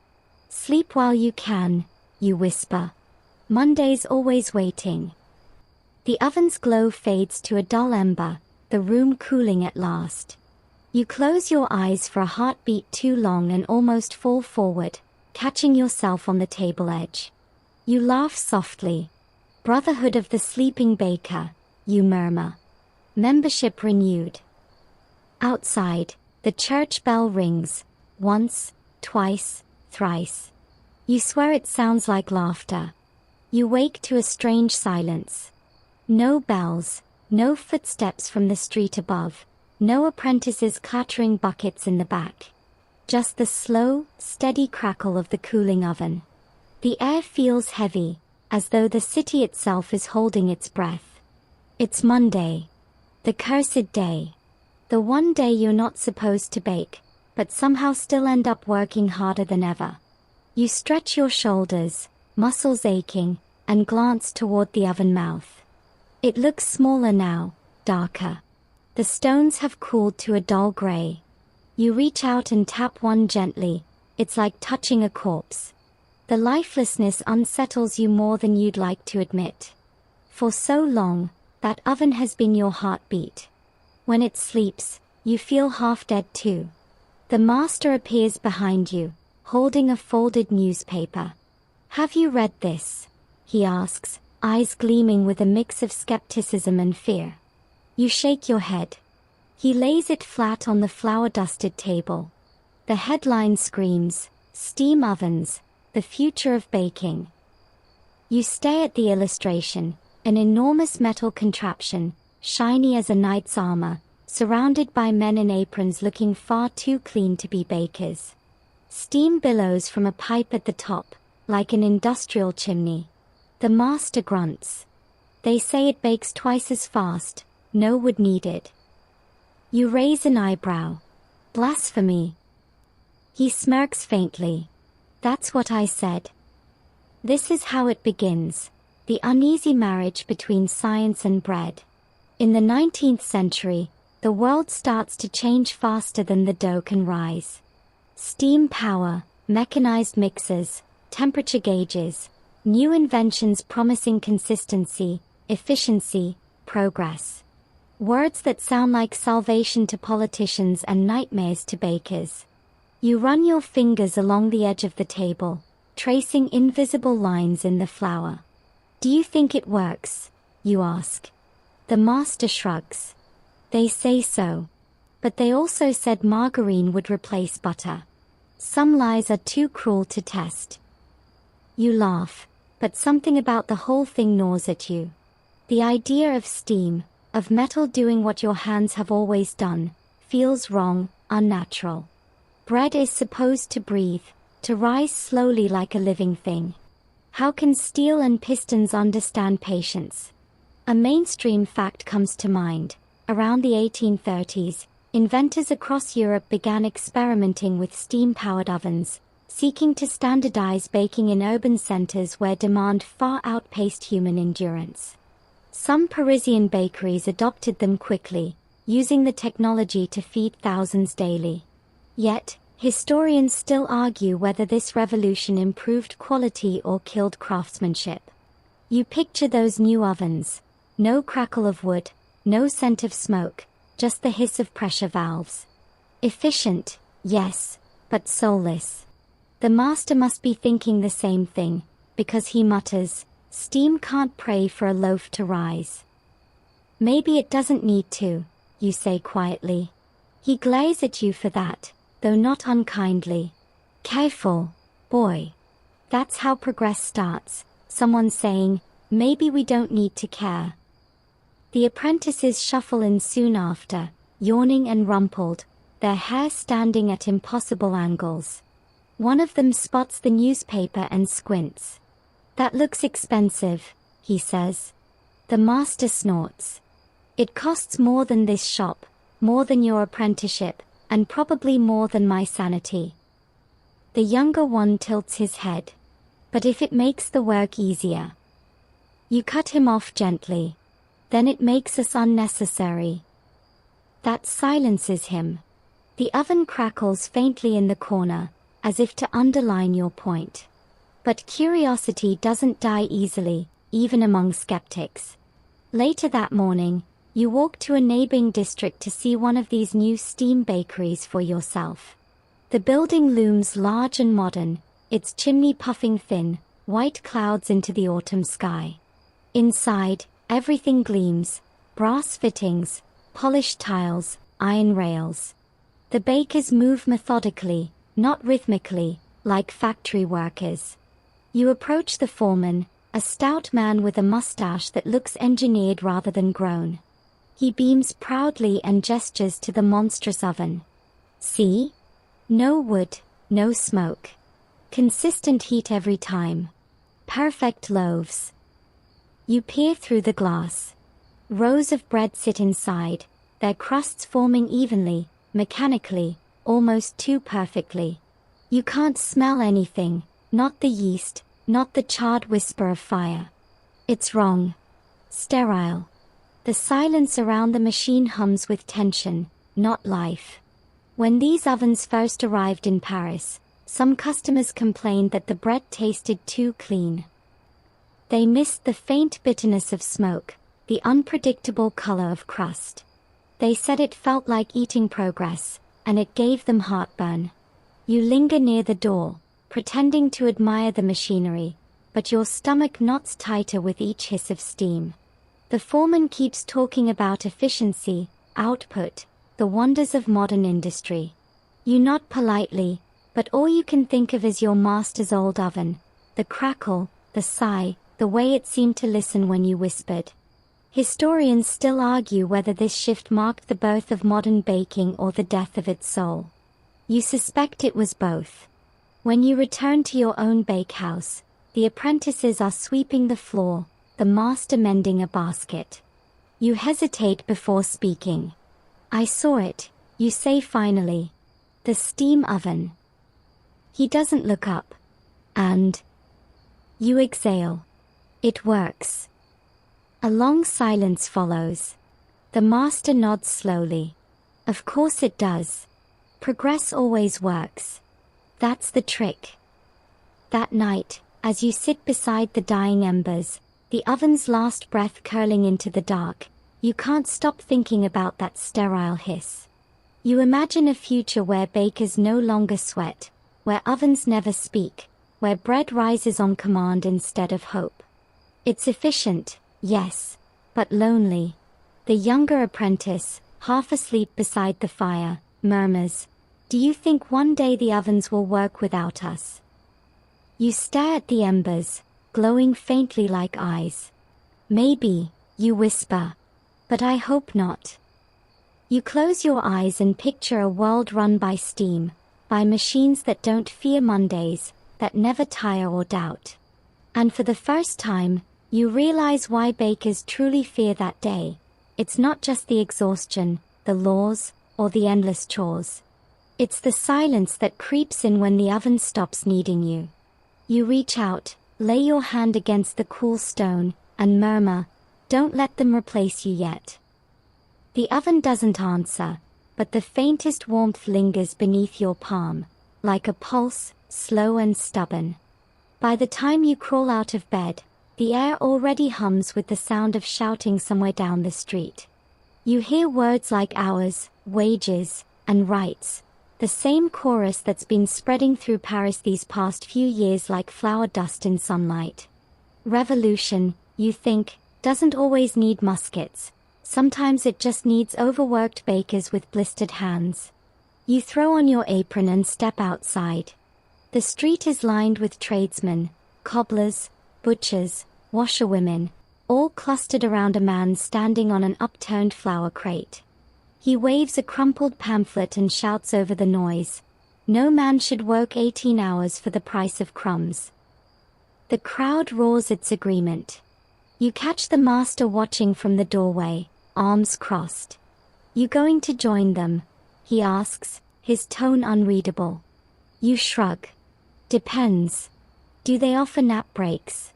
Sleep while you can, you whisper. Monday's always waiting. The oven's glow fades to a dull ember, the room cooling at last. You close your eyes for a heartbeat too long and almost fall forward, catching yourself on the table edge. You laugh softly. Brotherhood of the sleeping baker, you murmur. Membership renewed. Outside, the church bell rings, once, twice, thrice. You swear it sounds like laughter. You wake to a strange silence. No bells, no footsteps from the street above, no apprentices clattering buckets in the back. Just the slow, steady crackle of the cooling oven. The air feels heavy, as though the city itself is holding its breath. It's Monday. The cursed day. The one day you're not supposed to bake, but somehow still end up working harder than ever. You stretch your shoulders, muscles aching, and glance toward the oven mouth. It looks smaller now, darker. The stones have cooled to a dull gray. You reach out and tap one gently. It's like touching a corpse. The lifelessness unsettles you more than you'd like to admit. For so long, that oven has been your heartbeat. When it sleeps, you feel half dead too. The master appears behind you, holding a folded newspaper. "Have you read this?" he asks, eyes gleaming with a mix of skepticism and fear. You shake your head. He lays it flat on the flour-dusted table. The headline screams, "Steam ovens, the future of baking." You stare at the illustration, an enormous metal contraption, shiny as a knight's armor, surrounded by men in aprons looking far too clean to be bakers. Steam billows from a pipe at the top, like an industrial chimney. The master grunts. "They say it bakes twice as fast, no wood needed." You raise an eyebrow. "Blasphemy." He smirks faintly. "That's what I said." This is how it begins, the uneasy marriage between science and bread. In the 19th century, the world starts to change faster than the dough can rise. Steam power, mechanized mixers, temperature gauges, new inventions promising consistency, efficiency, progress. Words that sound like salvation to politicians and nightmares to bakers. You run your fingers along the edge of the table, tracing invisible lines in the flour. "Do you think it works?" you ask. The master shrugs. "They say so. But they also said margarine would replace butter. Some lies are too cruel to test." You laugh, but something about the whole thing gnaws at you. The idea of steam, of metal doing what your hands have always done, feels wrong, unnatural. Bread is supposed to breathe, to rise slowly like a living thing. How can steel and pistons understand patience? A mainstream fact comes to mind. Around the 1830s, inventors across Europe began experimenting with steam-powered ovens, seeking to standardize baking in urban centers where demand far outpaced human endurance. Some Parisian bakeries adopted them quickly, using the technology to feed thousands daily. Yet, historians still argue whether this revolution improved quality or killed craftsmanship. You picture those new ovens. No crackle of wood, no scent of smoke, just the hiss of pressure valves. Efficient, yes, but soulless. The master must be thinking the same thing, because he mutters, "Steam can't pray for a loaf to rise." "Maybe it doesn't need to," you say quietly. He glares at you for that, though not unkindly. "Careful, boy." That's how progress starts, someone saying, "Maybe we don't need to care." The apprentices shuffle in soon after, yawning and rumpled, their hair standing at impossible angles. One of them spots the newspaper and squints. "That looks expensive," he says. The master snorts. "It costs more than this shop, more than your apprenticeship, and probably more than my sanity." The younger one tilts his head. "But if it makes the work easier." You cut him off gently. "Then it makes us unnecessary." That silences him. The oven crackles faintly in the corner, as if to underline your point. But curiosity doesn't die easily, even among skeptics. Later that morning, you walk to a neighboring district to see one of these new steam bakeries for yourself. The building looms large and modern, its chimney puffing thin, white clouds into the autumn sky. Inside, everything gleams, brass fittings, polished tiles, iron rails. The bakers move methodically, not rhythmically, like factory workers. You approach the foreman, a stout man with a mustache that looks engineered rather than grown. He beams proudly and gestures to the monstrous oven. "See? No wood, no smoke. Consistent heat every time. Perfect loaves." You peer through the glass. Rows of bread sit inside, their crusts forming evenly, mechanically, almost too perfectly. You can't smell anything, not the yeast, not the charred whisper of fire. It's wrong. Sterile. The silence around the machine hums with tension, not life. When these ovens first arrived in Paris, some customers complained that the bread tasted too clean. They missed the faint bitterness of smoke, the unpredictable color of crust. They said it felt like eating progress, and it gave them heartburn. You linger near the door, pretending to admire the machinery, but your stomach knots tighter with each hiss of steam. The foreman keeps talking about efficiency, output, the wonders of modern industry. You nod politely, but all you can think of is your master's old oven, the crackle, the sigh, the way it seemed to listen when you whispered. Historians still argue whether this shift marked the birth of modern baking or the death of its soul. You suspect it was both. When you return to your own bakehouse, the apprentices are sweeping the floor, the master mending a basket. You hesitate before speaking. "I saw it," you say finally. "The steam oven." He doesn't look up. And you exhale. It works. A long silence follows. The master nods slowly. "Of course it does. Progress always works. That's the trick." That night, as you sit beside the dying embers, the oven's last breath curling into the dark, you can't stop thinking about that sterile hiss. You imagine a future where bakers no longer sweat, where ovens never speak, where bread rises on command instead of hope. It's efficient, yes, but lonely. The younger apprentice, half asleep beside the fire, murmurs, "Do you think one day the ovens will work without us?" You stare at the embers, glowing faintly like eyes. "Maybe," you whisper, "but I hope not." You close your eyes and picture a world run by steam, by machines that don't fear Mondays, that never tire or doubt. And for the first time, you realize why bakers truly fear that day. It's not just the exhaustion, the laws, or the endless chores. It's the silence that creeps in when the oven stops needing you. You reach out, lay your hand against the cool stone, and murmur, "Don't let them replace you yet." The oven doesn't answer, but the faintest warmth lingers beneath your palm, like a pulse, slow and stubborn. By the time you crawl out of bed, the air already hums with the sound of shouting somewhere down the street. You hear words like hours, wages, and rights, the same chorus that's been spreading through Paris these past few years like flour dust in sunlight. Revolution, you think, doesn't always need muskets. Sometimes it just needs overworked bakers with blistered hands. You throw on your apron and step outside. The street is lined with tradesmen, cobblers, butchers, washerwomen, all clustered around a man standing on an upturned flour crate. He waves a crumpled pamphlet and shouts over the noise, "No man should work 18 hours for the price of crumbs." The crowd roars its agreement. You catch the master watching from the doorway, arms crossed. "You going to join them?" he asks, his tone unreadable. You shrug. "Depends. Do they offer nap breaks?"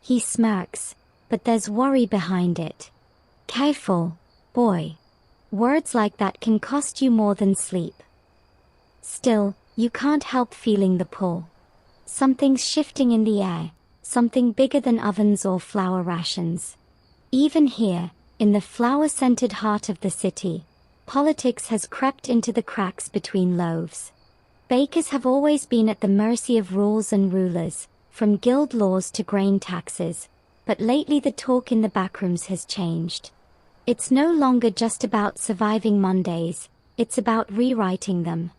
He smirks, but there's worry behind it. "Careful, boy. Words like that can cost you more than sleep." Still, you can't help feeling the pull. Something's shifting in the air, something bigger than ovens or flour rations. Even here, in the flour-scented heart of the city, politics has crept into the cracks between loaves. Bakers have always been at the mercy of rules and rulers, from guild laws to grain taxes, but lately the talk in the backrooms has changed. It's no longer just about surviving Mondays, it's about rewriting them.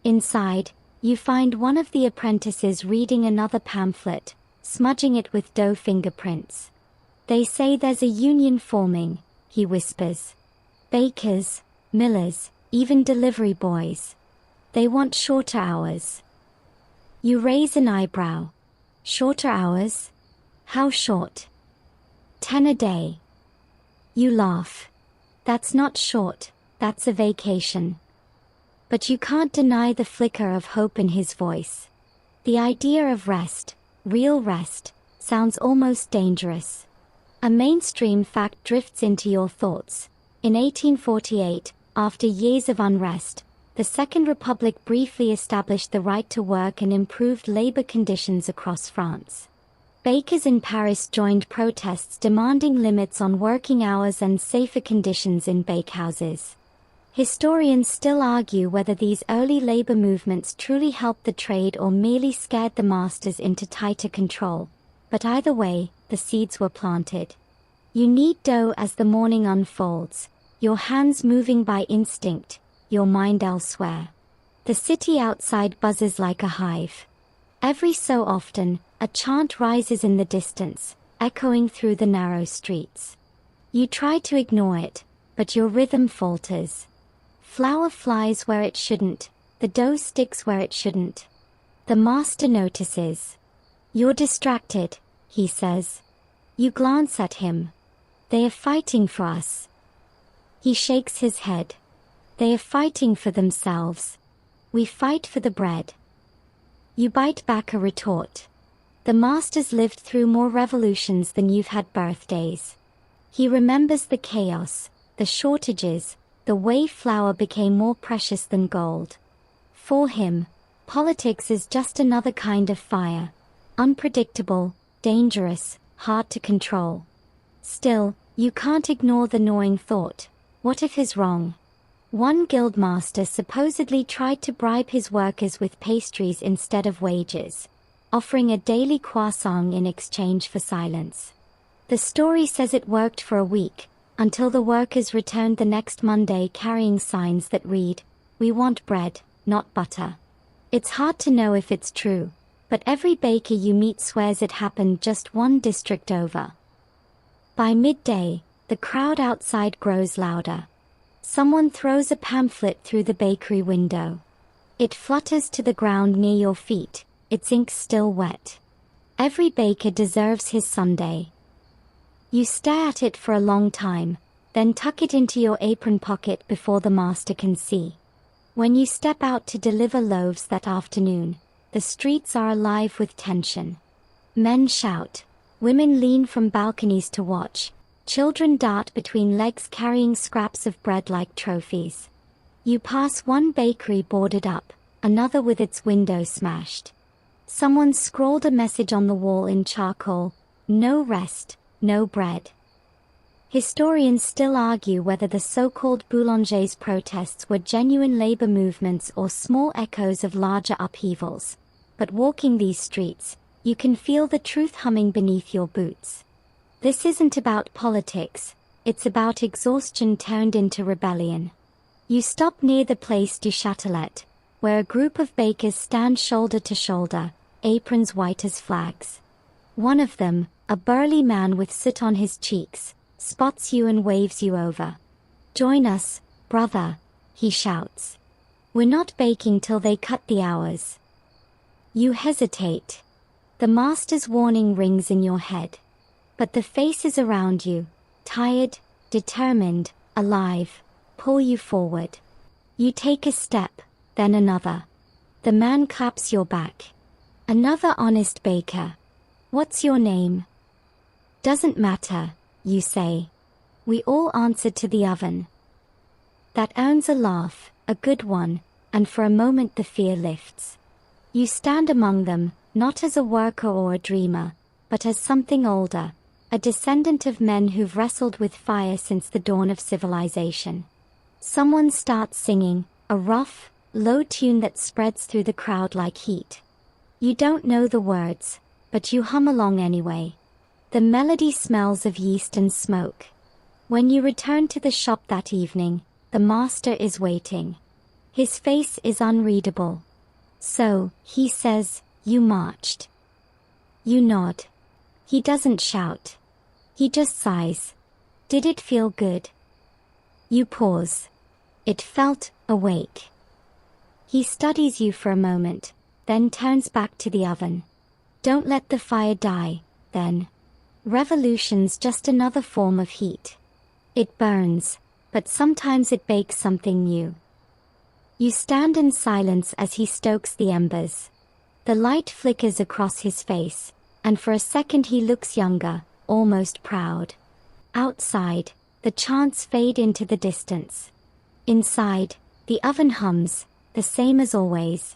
Inside, you find one of the apprentices reading another pamphlet, smudging it with dough fingerprints. "They say there's a union forming," he whispers. "Bakers, millers, even delivery boys. They want shorter hours." You raise an eyebrow. "Shorter hours? How short?" "10 a day." You laugh. "That's not short, that's a vacation." But you can't deny the flicker of hope in his voice. The idea of rest, real rest, sounds almost dangerous. A mainstream fact drifts into your thoughts. In 1848, after years of unrest, the Second Republic briefly established the right to work and improved labor conditions across France. Bakers in Paris joined protests demanding limits on working hours and safer conditions in bakehouses. Historians still argue whether these early labor movements truly helped the trade or merely scared the masters into tighter control. But either way, the seeds were planted. You knead dough as the morning unfolds, your hands moving by instinct, your mind elsewhere. The city outside buzzes like a hive. Every so often, a chant rises in the distance, echoing through the narrow streets. You try to ignore it, but your rhythm falters. Flour flies where it shouldn't, the dough sticks where it shouldn't. The master notices. You're distracted, he says. You glance at him. They are fighting for us. He shakes his head. They are fighting for themselves. We fight for the bread. You bite back a retort. The master's lived through more revolutions than you've had birthdays. He remembers the chaos, the shortages, the way flour became more precious than gold. For him, politics is just another kind of fire. Unpredictable, dangerous, hard to control. Still, you can't ignore the gnawing thought. What if he's wrong? One guildmaster supposedly tried to bribe his workers with pastries instead of wages, offering a daily croissant in exchange for silence. The story says it worked for a week, until the workers returned the next Monday carrying signs that read, "We want bread, not butter." It's hard to know if it's true, but every baker you meet swears it happened just one district over. By midday, the crowd outside grows louder. Someone throws a pamphlet through the bakery window. It flutters to the ground near your feet, its ink still wet. Every baker deserves his Sunday. You stare at it for a long time, then tuck it into your apron pocket before the master can see. When you step out to deliver loaves that afternoon, the streets are alive with tension. Men shout, women lean from balconies to watch, children dart between legs carrying scraps of bread like trophies. You pass one bakery boarded up, another with its window smashed. Someone scrawled a message on the wall in charcoal, "No rest, no bread." Historians still argue whether the so-called boulangers' protests were genuine labor movements or small echoes of larger upheavals. But walking these streets, you can feel the truth humming beneath your boots. This isn't about politics, it's about exhaustion turned into rebellion. You stop near the Place du Châtelet, where a group of bakers stand shoulder to shoulder, aprons white as flags. One of them, a burly man with soot on his cheeks, spots you and waves you over. "Join us, brother," he shouts. "We're not baking till they cut the hours." You hesitate. The master's warning rings in your head. But the faces around you, tired, determined, alive, pull you forward. You take a step, then another. The man claps your back. "Another honest baker. What's your name?" "Doesn't matter," you say. "We all answer to the oven." That earns a laugh, a good one, and for a moment the fear lifts. You stand among them, not as a worker or a dreamer, but as something older, a descendant of men who've wrestled with fire since the dawn of civilization. Someone starts singing, a rough, low tune that spreads through the crowd like heat. You don't know the words, but you hum along anyway. The melody smells of yeast and smoke. When you return to the shop that evening, the master is waiting. His face is unreadable. "So," he says, "you marched." You nod. He doesn't shout. He just sighs. "Did it feel good?" You pause. "It felt awake." He studies you for a moment, then turns back to the oven. "Don't let the fire die, then. Revolution's just another form of heat. It burns, but sometimes it bakes something new." You stand in silence as he stokes the embers. The light flickers across his face, and for a second he looks younger, almost proud. Outside, the chants fade into the distance. Inside, the oven hums, the same as always.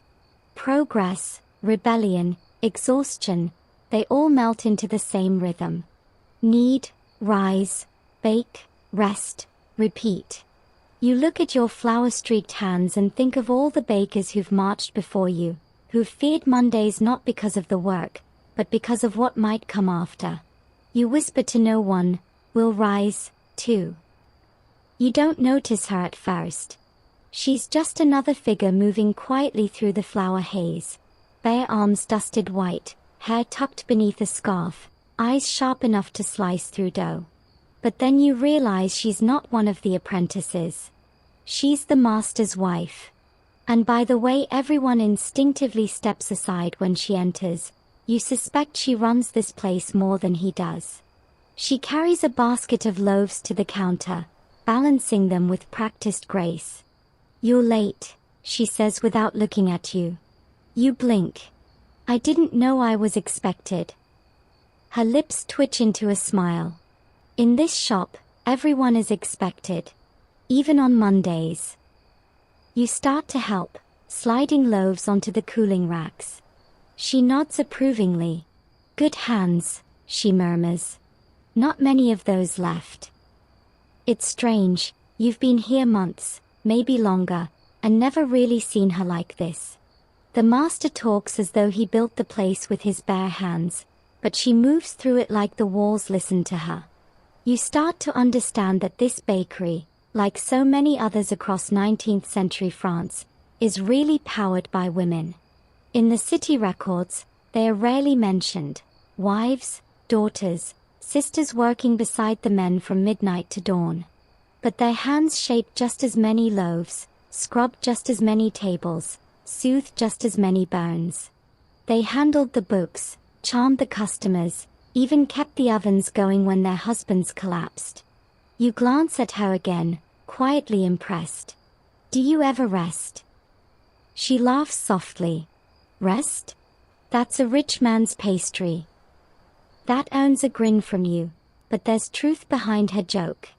Progress, rebellion, exhaustion, they all melt into the same rhythm. Knead, rise, bake, rest, repeat. You look at your flour-streaked hands and think of all the bakers who've marched before you, who've feared Mondays not because of the work, but because of what might come after. You whisper to no one, "We'll rise, too." You don't notice her at first. She's just another figure moving quietly through the flour haze. Bare arms dusted white, hair tucked beneath a scarf, eyes sharp enough to slice through dough. But then you realize she's not one of the apprentices. She's the master's wife. And by the way everyone instinctively steps aside when she enters, you suspect she runs this place more than he does. She carries a basket of loaves to the counter, balancing them with practiced grace. "You're late," she says without looking at you. You blink. "I didn't know I was expected." Her lips twitch into a smile. In this shop, everyone is expected. Even on Mondays. You start to help, sliding loaves onto the cooling racks. She nods approvingly. "Good hands," she murmurs. "Not many of those left." It's strange, you've been here months, maybe longer, and never really seen her like this. The master talks as though he built the place with his bare hands, but she moves through it like the walls listen to her. You start to understand that this bakery, like so many others across 19th century France, is really powered by women. In the city records, they are rarely mentioned. Wives, daughters, sisters working beside the men from midnight to dawn. But their hands shaped just as many loaves, scrubbed just as many tables, soothed just as many burns. They handled the books, charmed the customers, even kept the ovens going when their husbands collapsed. You glance at her again, quietly impressed. "Do you ever rest?" She laughs softly. "Rest? That's a rich man's pastry." That earns a grin from you, but there's truth behind her joke.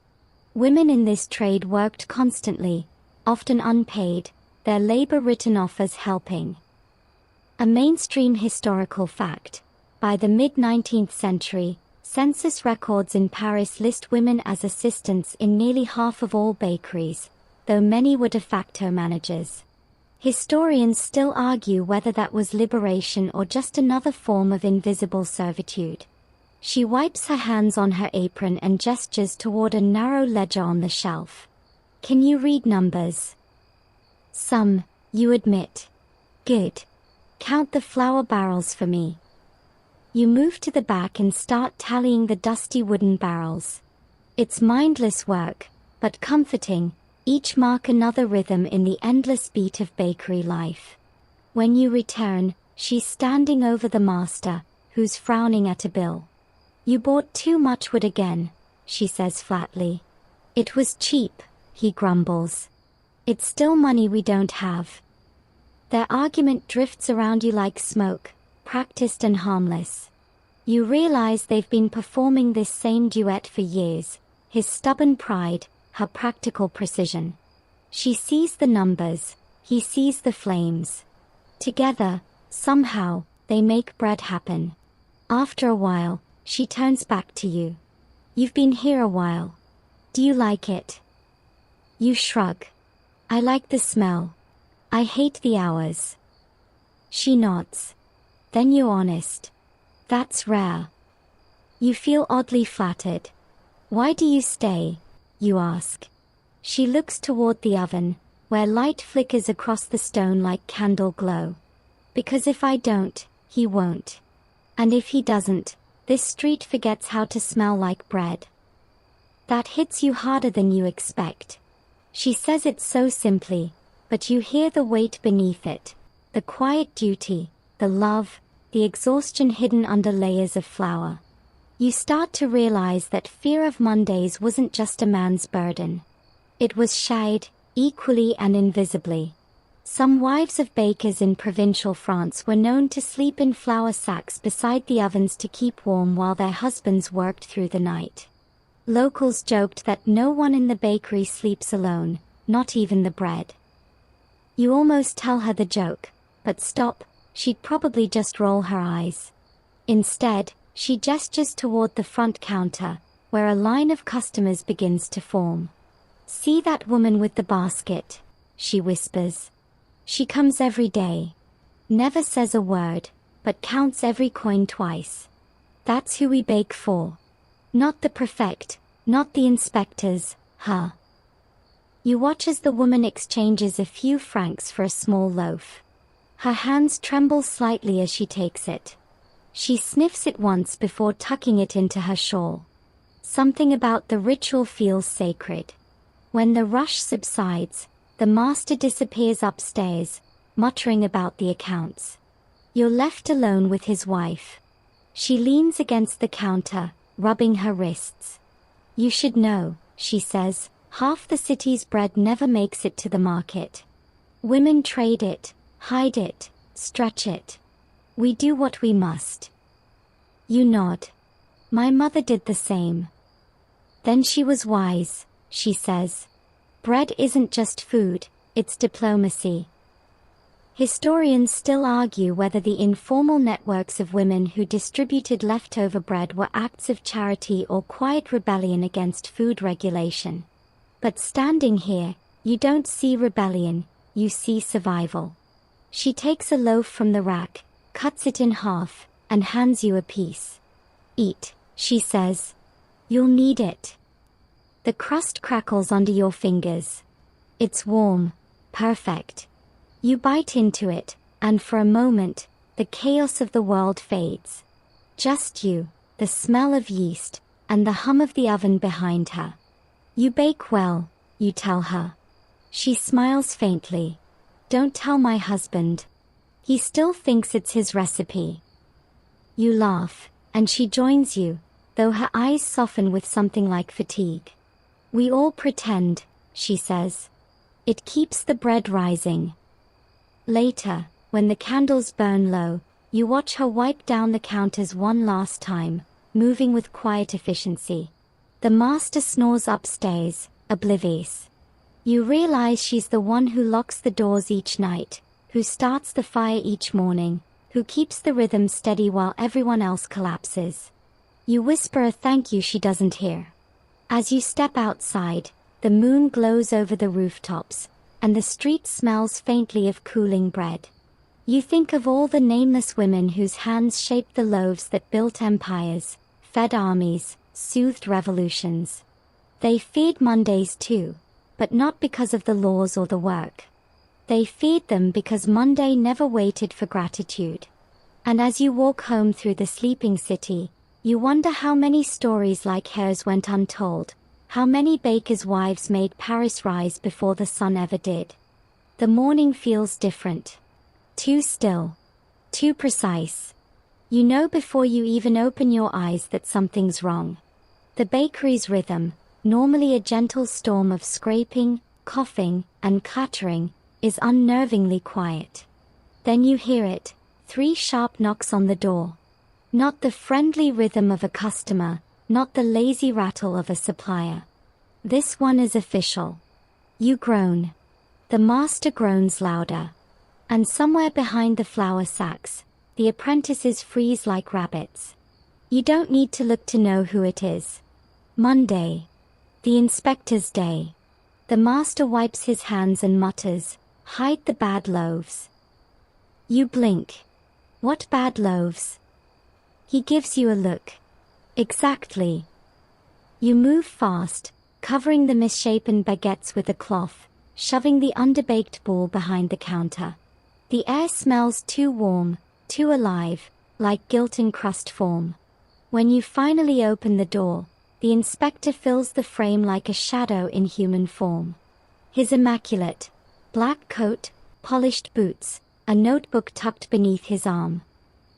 Women in this trade worked constantly, often unpaid, their labor written off as helping. A mainstream historical fact. By the mid-19th century, census records in Paris list women as assistants in nearly half of all bakeries, though many were de facto managers. Historians still argue whether that was liberation or just another form of invisible servitude. She wipes her hands on her apron and gestures toward a narrow ledger on the shelf. "Can you read numbers?" "Some," you admit. "Good. Count the flour barrels for me." You move to the back and start tallying the dusty wooden barrels. It's mindless work, but comforting, each mark another rhythm in the endless beat of bakery life. When you return, she's standing over the master, who's frowning at a bill. "You bought too much wood again," she says flatly. "It was cheap," he grumbles. "It's still money we don't have." Their argument drifts around you like smoke, practiced and harmless. You realize they've been performing this same duet for years, his stubborn pride, her practical precision. She sees the numbers, he sees the flames. Together, somehow, they make bread happen. After a while, she turns back to you. "You've been here a while. Do you like it?" You shrug. "I like the smell. I hate the hours." She nods. "Then you're honest. That's rare." You feel oddly flattered. "Why do you stay?" you ask. She looks toward the oven, where light flickers across the stone like candle glow. "Because if I don't, he won't. And if he doesn't, this street forgets how to smell like bread." That hits you harder than you expect. She says it so simply, but you hear the weight beneath it, the quiet duty, the love, the exhaustion hidden under layers of flour. You start to realize that fear of Mondays wasn't just a man's burden. It was shared, equally and invisibly. Some wives of bakers in provincial France were known to sleep in flour sacks beside the ovens to keep warm while their husbands worked through the night. Locals joked that no one in the bakery sleeps alone, not even the bread. You almost tell her the joke, but stop, she'd probably just roll her eyes. Instead, she gestures toward the front counter, where a line of customers begins to form. "See that woman with the basket," she whispers. "She comes every day. Never says a word, but counts every coin twice. That's who we bake for. Not the prefect, not the inspectors, her." You watch as the woman exchanges a few francs for a small loaf. Her hands tremble slightly as she takes it. She sniffs it once before tucking it into her shawl. Something about the ritual feels sacred. When the rush subsides, the master disappears upstairs, muttering about the accounts. You're left alone with his wife. She leans against the counter, rubbing her wrists. "You should know," she says, "half the city's bread never makes it to the market. Women trade it, hide it, stretch it. We do what we must." You nod. "My mother did the same. Then she was wise," she says. "Bread isn't just food, it's diplomacy." Historians still argue whether the informal networks of women who distributed leftover bread were acts of charity or quiet rebellion against food regulation. But standing here, you don't see rebellion, you see survival. She takes a loaf from the rack, cuts it in half, and hands you a piece. "Eat," she says. "You'll need it." The crust crackles under your fingers. It's warm, perfect. You bite into it, and for a moment, the chaos of the world fades. Just you, the smell of yeast, and the hum of the oven behind her. "You bake well," you tell her. She smiles faintly. "Don't tell my husband. He still thinks it's his recipe." You laugh, and she joins you, though her eyes soften with something like fatigue. "We all pretend," she says. "It keeps the bread rising." Later, when the candles burn low, you watch her wipe down the counters one last time, moving with quiet efficiency. The master snores upstairs, oblivious. You realize she's the one who locks the doors each night, who starts the fire each morning, who keeps the rhythm steady while everyone else collapses. You whisper a thank you she doesn't hear. As you step outside, the moon glows over the rooftops, and the street smells faintly of cooling bread. You think of all the nameless women whose hands shaped the loaves that built empires, fed armies, soothed revolutions. They feared Mondays too, but not because of the laws or the work. They feared them because Monday never waited for gratitude. And as you walk home through the sleeping city, you wonder how many stories like hers went untold, how many bakers' wives made Paris rise before the sun ever did. The morning feels different. Too still. Too precise. You know before you even open your eyes that something's wrong. The bakery's rhythm, normally a gentle storm of scraping, coughing, and clattering, is unnervingly quiet. Then you hear it, 3 sharp knocks on the door. Not the friendly rhythm of a customer, not the lazy rattle of a supplier. This one is official. You groan. The master groans louder. And somewhere behind the flour sacks, the apprentices freeze like rabbits. You don't need to look to know who it is. Monday. The inspector's day. The master wipes his hands and mutters, "Hide the bad loaves." You blink. What bad loaves? He gives you a look. Exactly. You move fast, covering the misshapen baguettes with a cloth, shoving the underbaked ball behind the counter. The air smells too warm, too alive, like guilt in crust form. When you finally open the door, the inspector fills the frame like a shadow in human form. His immaculate, black coat, polished boots, a notebook tucked beneath his arm.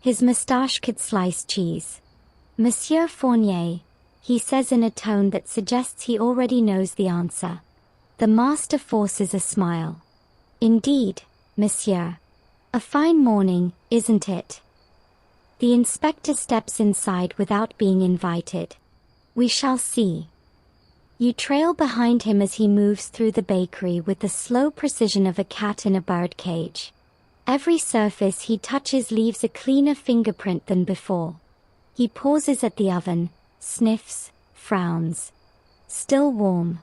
His moustache could slice cheese. "Monsieur Fournier," he says in a tone that suggests he already knows the answer. The master forces a smile. "Indeed, monsieur. A fine morning, isn't it?" The inspector steps inside without being invited. "We shall see." You trail behind him as he moves through the bakery with the slow precision of a cat in a bird cage. Every surface he touches leaves a cleaner fingerprint than before. He pauses at the oven, sniffs, frowns. Still warm.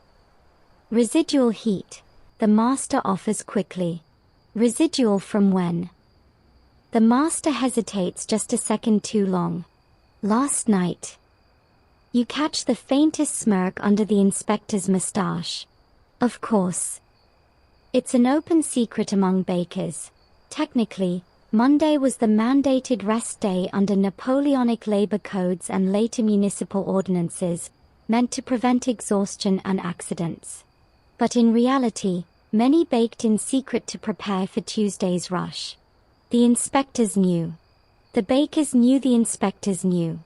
Residual heat, the master offers quickly. Residual from when? The master hesitates just a second too long. Last night. You catch the faintest smirk under the inspector's mustache. Of course. It's an open secret among bakers. Technically, Monday was the mandated rest day under Napoleonic labor codes and later municipal ordinances, meant to prevent exhaustion and accidents. But in reality, many baked in secret to prepare for Tuesday's rush. The inspectors knew. The bakers knew the inspectors knew.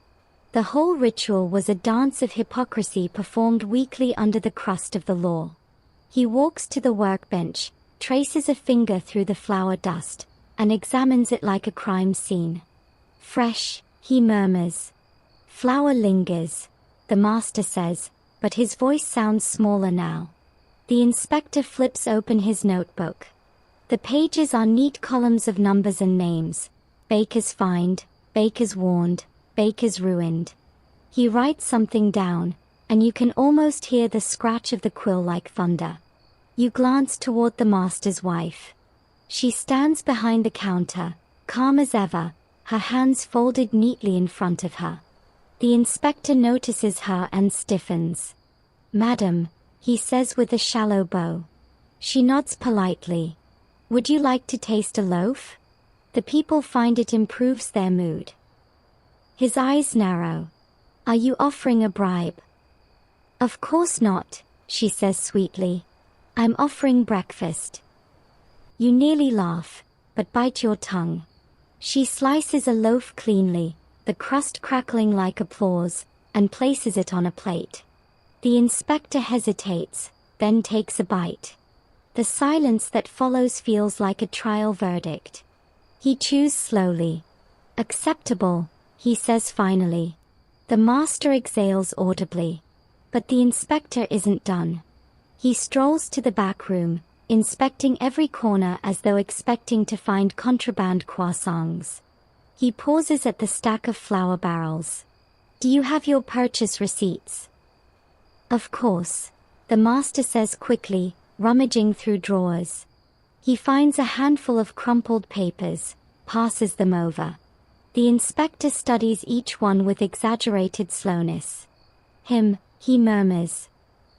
The whole ritual was a dance of hypocrisy performed weekly under the crust of the law. He walks to the workbench, traces a finger through the flour dust, and examines it like a crime scene. Fresh, he murmurs. Flour lingers, the master says, but his voice sounds smaller now. The inspector flips open his notebook. The pages are neat columns of numbers and names. Bakers fined, bakers warned, bakers ruined. He writes something down, and you can almost hear the scratch of the quill like thunder. You glance toward the master's wife. She stands behind the counter, calm as ever, her hands folded neatly in front of her. The inspector notices her and stiffens. "Madam," he says with a shallow bow. She nods politely. "Would you like to taste a loaf?" The people find it improves their mood. His eyes narrow. "Are you offering a bribe?" "Of course not," she says sweetly. "I'm offering breakfast." You nearly laugh, but bite your tongue. She slices a loaf cleanly, the crust crackling like applause, and places it on a plate. The inspector hesitates, then takes a bite. The silence that follows feels like a trial verdict. He chews slowly. "Acceptable," he says finally. The master exhales audibly. But the inspector isn't done. He strolls to the back room, inspecting every corner as though expecting to find contraband croissants. He pauses at the stack of flour barrels. "Do you have your purchase receipts?" "Of course," the master says quickly, rummaging through drawers. He finds a handful of crumpled papers, passes them over. The inspector studies each one with exaggerated slowness. He murmurs.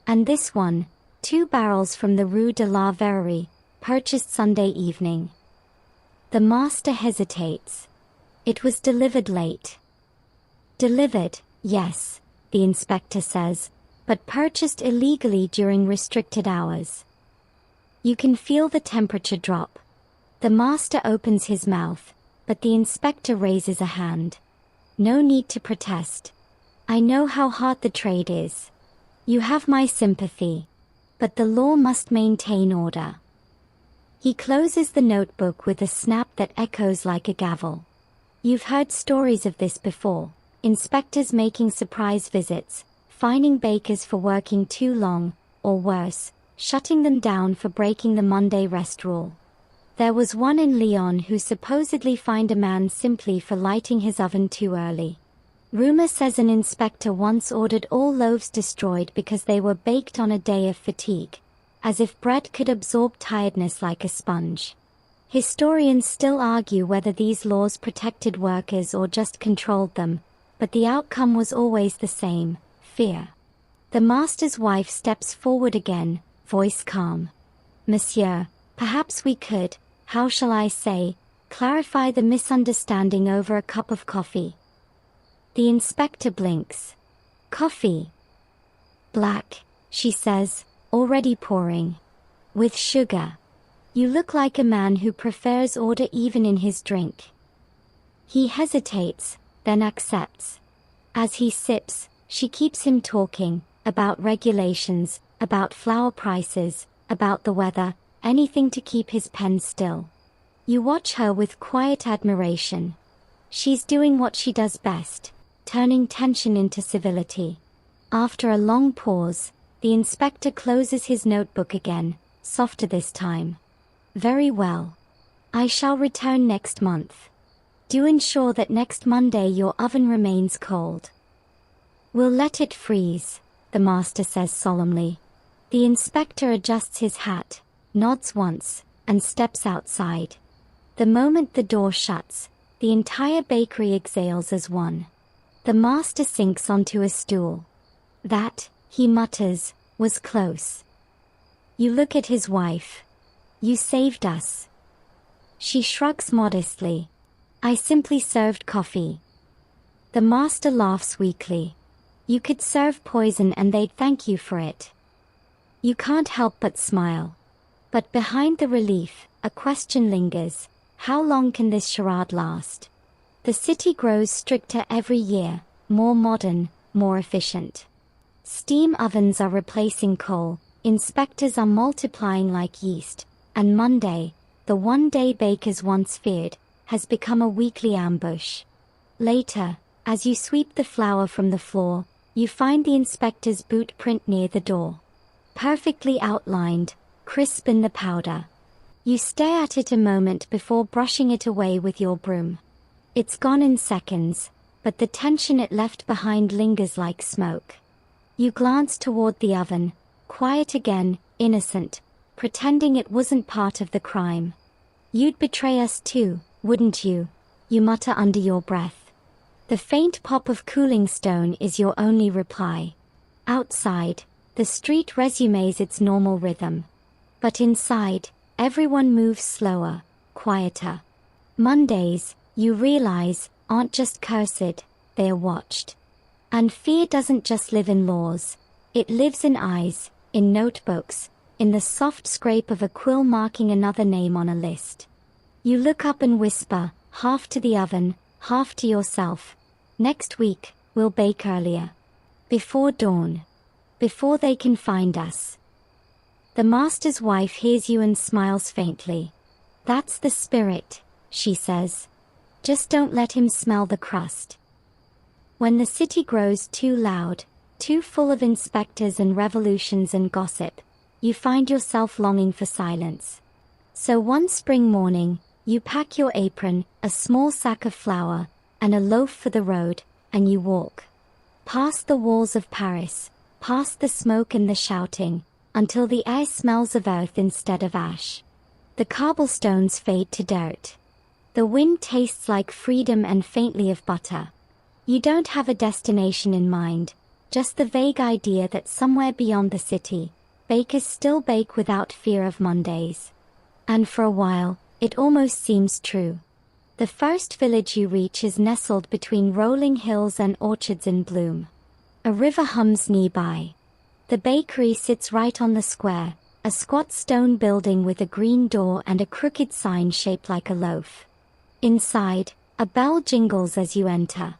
"And this one, 2 barrels from the Rue de la Verrerie, purchased Sunday evening." The master hesitates. "It was delivered late." "Delivered, yes," the inspector says, "but purchased illegally during restricted hours." You can feel the temperature drop. The master opens his mouth, but the inspector raises a hand. "No need to protest. I know how hard the trade is. You have my sympathy. But the law must maintain order." He closes the notebook with a snap that echoes like a gavel. You've heard stories of this before. Inspectors making surprise visits, fining bakers for working too long, or worse, shutting them down for breaking the Monday rest rule. There was one in Lyon who supposedly fined a man simply for lighting his oven too early. Rumor says an inspector once ordered all loaves destroyed because they were baked on a day of fatigue, as if bread could absorb tiredness like a sponge. Historians still argue whether these laws protected workers or just controlled them, but the outcome was always the same: fear. The master's wife steps forward again, voice calm. "Monsieur, perhaps we could, how shall I say, clarify the misunderstanding over a cup of coffee." The inspector blinks. "Coffee?" "Black," she says, already pouring. "With sugar. You look like a man who prefers order even in his drink." He hesitates, then accepts. As he sips, she keeps him talking, about regulations, about flour prices, about the weather, anything to keep his pen still. You watch her with quiet admiration. She's doing what she does best, turning tension into civility. After a long pause, the inspector closes his notebook again, softer this time. "Very well. I shall return next month. Do ensure that next Monday your oven remains cold." "We'll let it freeze," the master says solemnly. The inspector adjusts his hat, nods once, and steps outside. The moment the door shuts, the entire bakery exhales as one. The master sinks onto a stool. That, he mutters, was close. You look at his wife. You saved us. She shrugs modestly. I simply served coffee. The master laughs weakly. You could serve poison and they'd thank you for it. You can't help but smile. But behind the relief, a question lingers. How long can this charade last? The city grows stricter every year, more modern, more efficient. Steam ovens are replacing coal, inspectors are multiplying like yeast, and Monday, the one day bakers once feared, has become a weekly ambush. Later, as you sweep the flour from the floor, you find the inspector's boot print near the door. Perfectly outlined, crisp in the powder. You stare at it a moment before brushing it away with your broom. It's gone in seconds, but the tension it left behind lingers like smoke. You glance toward the oven, quiet again, innocent, pretending it wasn't part of the crime. You'd betray us too, wouldn't you? You mutter under your breath. The faint pop of cooling stone is your only reply. Outside, the street resumes its normal rhythm. But inside, everyone moves slower, quieter. Mondays, you realize, aren't just cursed, they're watched. And fear doesn't just live in laws. It lives in eyes, in notebooks, in the soft scrape of a quill marking another name on a list. You look up and whisper, half to the oven, half to yourself. Next week, we'll bake earlier. Before dawn. Before they can find us. The master's wife hears you and smiles faintly. That's the spirit, she says. Just don't let him smell the crust. When the city grows too loud, too full of inspectors and revolutions and gossip, you find yourself longing for silence. So one spring morning, you pack your apron, a small sack of flour, and a loaf for the road, and you walk. Past the walls of Paris, past the smoke and the shouting, until the air smells of earth instead of ash. The cobblestones fade to dirt. The wind tastes like freedom and faintly of butter. You don't have a destination in mind, just the vague idea that somewhere beyond the city, bakers still bake without fear of Mondays. And for a while, it almost seems true. The first village you reach is nestled between rolling hills and orchards in bloom. A river hums nearby. The bakery sits right on the square, a squat stone building with a green door and a crooked sign shaped like a loaf. Inside, a bell jingles as you enter.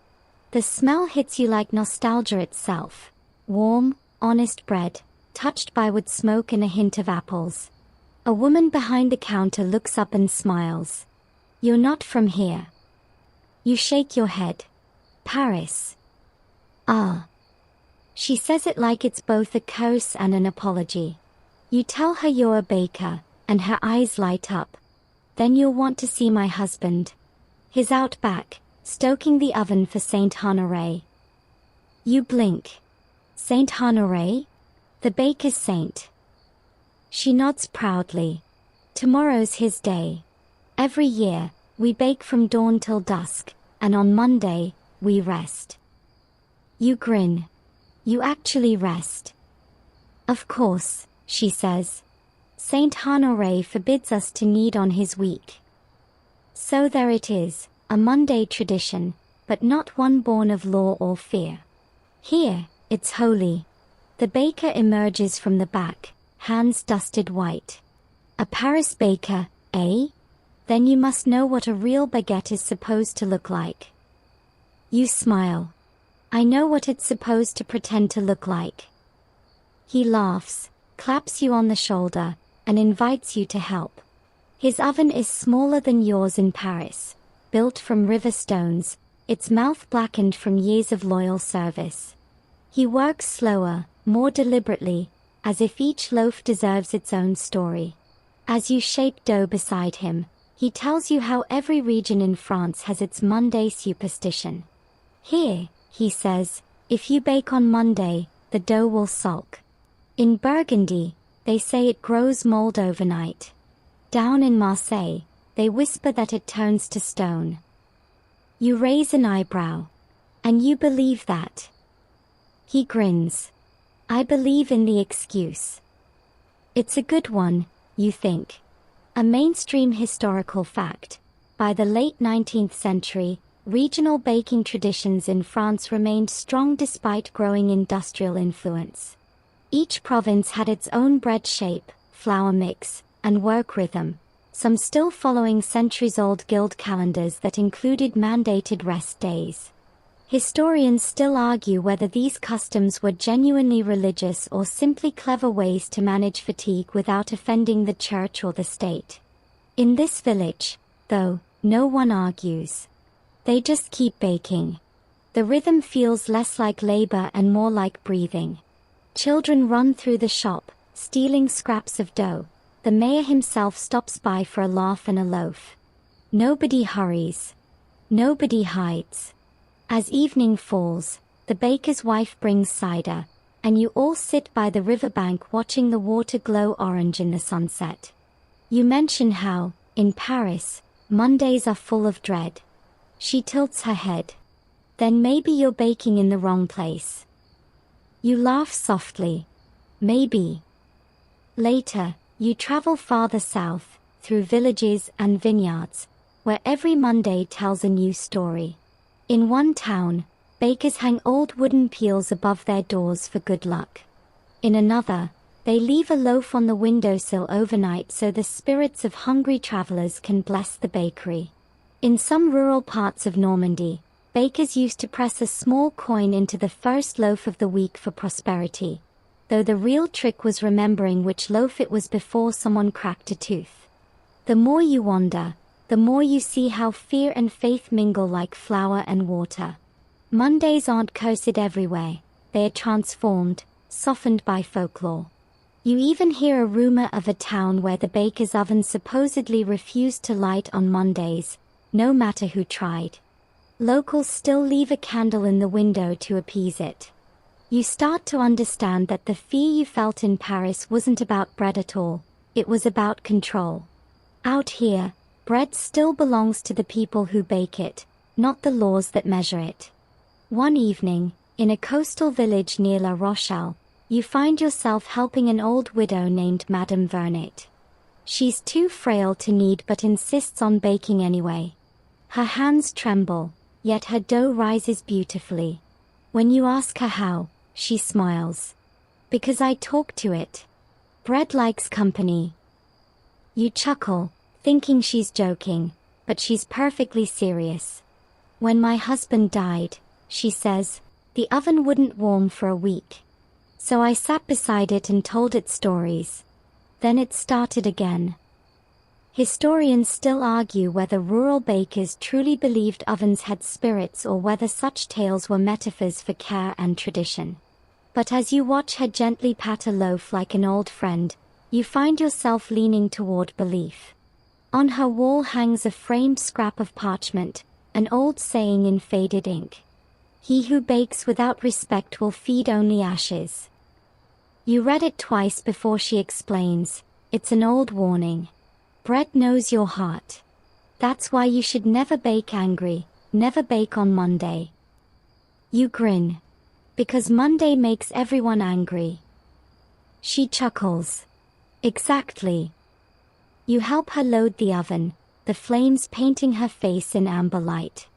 The smell hits you like nostalgia itself. Warm, honest bread, touched by wood smoke and a hint of apples. A woman behind the counter looks up and smiles. You're not from here. You shake your head. Paris. Ah. She says it like it's both a curse and an apology. You tell her you're a baker, and her eyes light up. Then you'll want to see my husband. He's out back, stoking the oven for Saint Honoré. You blink. Saint Honoré? The baker's saint. She nods proudly. Tomorrow's his day. Every year, we bake from dawn till dusk, and on Monday, we rest. You grin. You actually rest. Of course, she says. Saint Honoré forbids us to knead on his week. So there it is, a Monday tradition, but not one born of law or fear. Here, it's holy. The baker emerges from the back, hands dusted white. A Paris baker, eh? Then you must know what a real baguette is supposed to look like. You smile. I know what it's supposed to pretend to look like. He laughs, claps you on the shoulder, and invites you to help. His oven is smaller than yours in Paris, built from river stones, its mouth blackened from years of loyal service. He works slower, more deliberately, as if each loaf deserves its own story. As you shape dough beside him, he tells you how every region in France has its Monday superstition. Here, he says, if you bake on Monday, the dough will sulk. In Burgundy, they say it grows mold overnight. Down in Marseille, they whisper that it turns to stone. You raise an eyebrow. And you believe that? He grins. I believe in the excuse. It's a good one, you think. A mainstream historical fact. By the late 19th century, regional baking traditions in France remained strong despite growing industrial influence. Each province had its own bread shape, flour mix, and work rhythm, some still following centuries-old guild calendars that included mandated rest days. Historians still argue whether these customs were genuinely religious or simply clever ways to manage fatigue without offending the church or the state. In this village, though, no one argues. They just keep baking. The rhythm feels less like labor and more like breathing. Children run through the shop, stealing scraps of dough. The mayor himself stops by for a laugh and a loaf. Nobody hurries. Nobody hides. As evening falls, the baker's wife brings cider, and you all sit by the riverbank watching the water glow orange in the sunset. You mention how, in Paris, Mondays are full of dread. She tilts her head. Then maybe you're baking in the wrong place. You laugh softly. Maybe. Later, you travel farther south, through villages and vineyards, where every Monday tells a new story. In one town, bakers hang old wooden peels above their doors for good luck. In another, they leave a loaf on the windowsill overnight so the spirits of hungry travelers can bless the bakery. In some rural parts of Normandy, bakers used to press a small coin into the first loaf of the week for prosperity, though the real trick was remembering which loaf it was before someone cracked a tooth. The more you wander, the more you see how fear and faith mingle like flour and water. Mondays aren't cursed everywhere, they are transformed, softened by folklore. You even hear a rumor of a town where the baker's oven supposedly refused to light on Mondays, no matter who tried. Locals still leave a candle in the window to appease it. You start to understand that the fear you felt in Paris wasn't about bread at all, it was about control. Out here, bread still belongs to the people who bake it, not the laws that measure it. One evening, in a coastal village near La Rochelle, you find yourself helping an old widow named Madame Vernet. She's too frail to knead but insists on baking anyway. Her hands tremble, yet her dough rises beautifully. When you ask her how, she smiles. Because I talk to it. Bread likes company. You chuckle, thinking she's joking, but she's perfectly serious. When my husband died, she says, the oven wouldn't warm for a week. So I sat beside it and told it stories. Then it started again. Historians still argue whether rural bakers truly believed ovens had spirits or whether such tales were metaphors for care and tradition. But as you watch her gently pat a loaf like an old friend, you find yourself leaning toward belief. On her wall hangs a framed scrap of parchment, an old saying in faded ink. He who bakes without respect will feed only ashes. You read it twice before she explains, it's an old warning. Bread knows your heart. That's why you should never bake angry, never bake on Monday. You grin. Because Monday makes everyone angry. She chuckles. Exactly. You help her load the oven, the flames painting her face in amber light.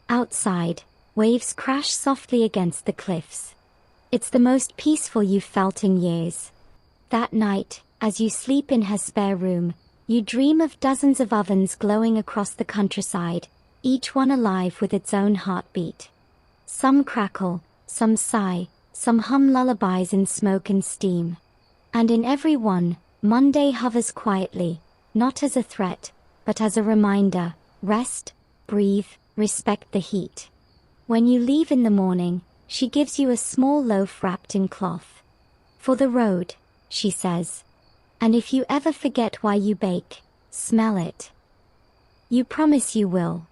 Outside, waves crash softly against the cliffs. It's the most peaceful you've felt in years. That night, as you sleep in her spare room, you dream of dozens of ovens glowing across the countryside, each one alive with its own heartbeat. Some crackle, some sigh, some hum lullabies in smoke and steam. And in every one, Monday hovers quietly, not as a threat, but as a reminder, rest, breathe, respect the heat. When you leave in the morning, she gives you a small loaf wrapped in cloth. For the road, she says. And if you ever forget why you bake, smell it. You promise you will.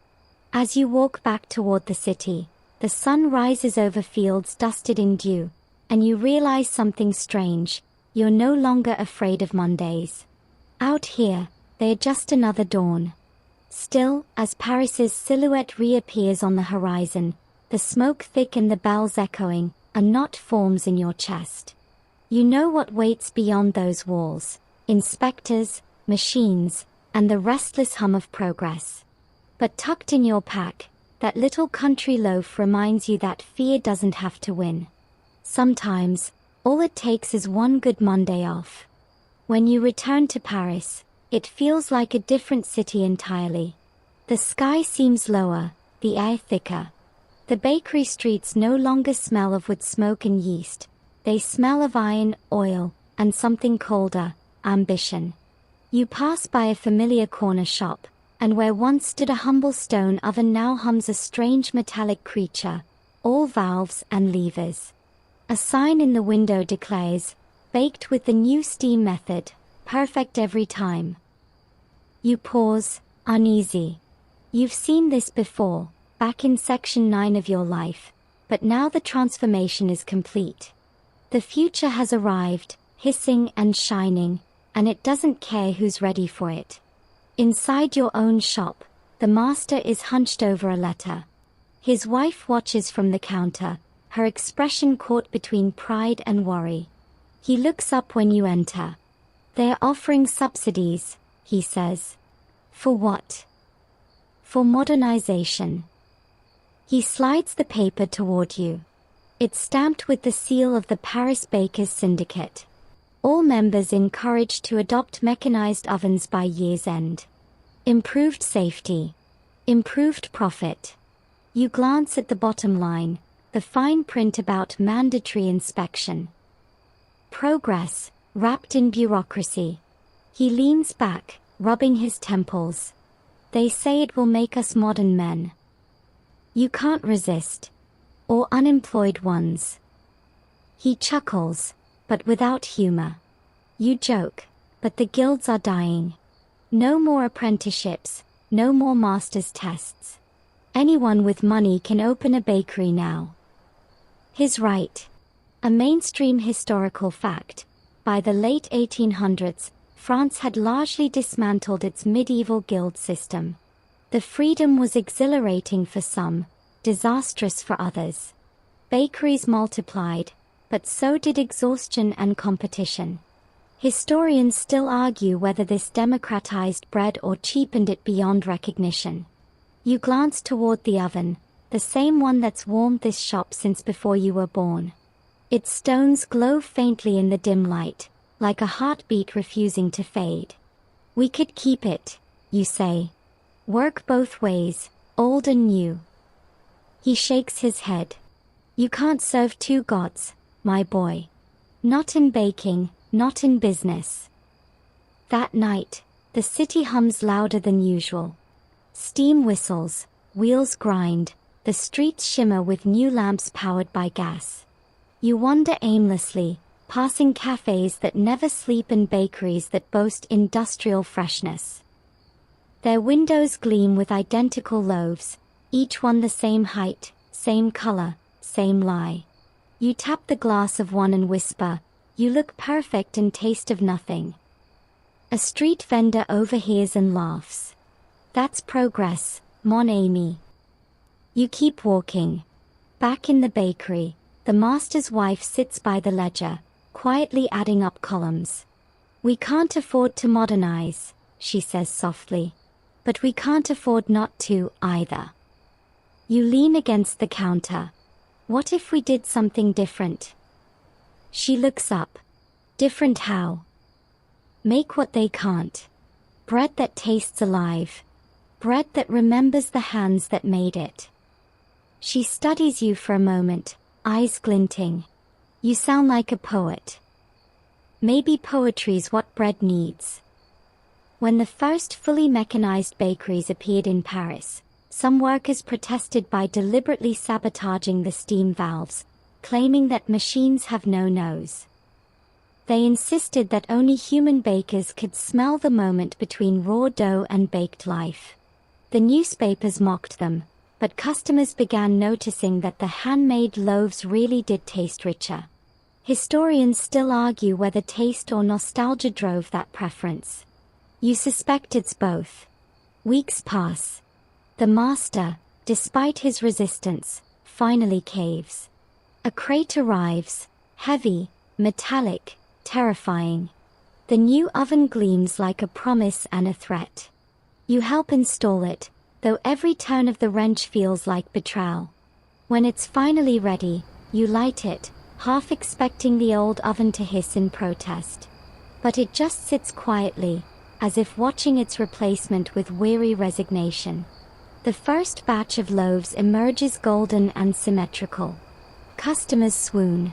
As you walk back toward the city, the sun rises over fields dusted in dew, and you realize something strange. you're no longer afraid of Mondays. Out here, they're just another dawn. Still, as Paris's silhouette reappears on the horizon, the smoke thick and the bells echoing, a knot forms in your chest. You know what waits beyond those walls: inspectors, machines, and the restless hum of progress. But tucked in your pack, that little country loaf reminds you that fear doesn't have to win. Sometimes, all it takes is one good Monday off. When you return to Paris, it feels like a different city entirely. The sky seems lower, the air thicker. The bakery streets no longer smell of wood smoke and yeast. They smell of iron, oil, and something colder: ambition. You pass by a familiar corner shop, and where once stood a humble stone oven now hums a strange metallic creature, all valves and levers. A sign in the window declares, "Baked with the new steam method, perfect every time." You pause, uneasy. You've seen this before, back in section 9 of your life, but now the transformation is complete. The future has arrived, hissing and shining, and it doesn't care who's ready for it. Inside your own shop, the master is hunched over a letter. His wife watches from the counter, her expression caught between pride and worry. He looks up when you enter. "They're offering subsidies," he says. "For what?" "For modernization." He slides the paper toward you. It's stamped with the seal of the Paris Bakers Syndicate. All members encouraged to adopt mechanized ovens by year's end. Improved safety. Improved profit. You glance at the bottom line, the fine print about mandatory inspection. Progress, wrapped in bureaucracy. He leans back, rubbing his temples. "They say it will make us modern men." You can't resist. Or unemployed ones. He chuckles, but without humor. You joke, but the guilds are dying. No more apprenticeships, no more master's tests. Anyone with money can open a bakery now. He's right. A mainstream historical fact. By the late 1800s, France had largely dismantled its medieval guild system. The freedom was exhilarating for some, disastrous for others. Bakeries multiplied, but so did exhaustion and competition. Historians still argue whether this democratized bread or cheapened it beyond recognition. You glance toward the oven, the same one that's warmed this shop since before you were born. Its stones glow faintly in the dim light, like a heartbeat refusing to fade. "We could keep it," you say. "Work both ways, old and new." He shakes his head. "You can't serve two gods, my boy. Not in baking, not in business." That night, the city hums louder than usual. Steam whistles, wheels grind, the streets shimmer with new lamps powered by gas. You wander aimlessly, passing cafes that never sleep and bakeries that boast industrial freshness. Their windows gleam with identical loaves, each one the same height, same color, same lie. You tap the glass of one and whisper, "You look perfect and taste of nothing." A street vendor overhears and laughs. "That's progress, mon ami." You keep walking. Back in the bakery, the master's wife sits by the ledger, quietly adding up columns. "We can't afford to modernize," she says softly. "But we can't afford not to, either." You lean against the counter. "What if we did something different?" She looks up. "Different how?" "Make what they can't. Bread that tastes alive. Bread that remembers the hands that made it." She studies you for a moment, eyes glinting. "You sound like a poet." Maybe poetry's what bread needs. When the first fully mechanized bakeries appeared in Paris, some workers protested by deliberately sabotaging the steam valves, claiming that machines have no nose. They insisted that only human bakers could smell the moment between raw dough and baked life. The newspapers mocked them, but customers began noticing that the handmade loaves really did taste richer. Historians still argue whether taste or nostalgia drove that preference. You suspect it's both. Weeks pass. The master, despite his resistance, finally caves. A crate arrives, heavy, metallic, terrifying. The new oven gleams like a promise and a threat. You help install it, though every turn of the wrench feels like betrayal. When it's finally ready, you light it, half expecting the old oven to hiss in protest. But it just sits quietly, as if watching its replacement with weary resignation. The first batch of loaves emerges golden and symmetrical. Customers swoon.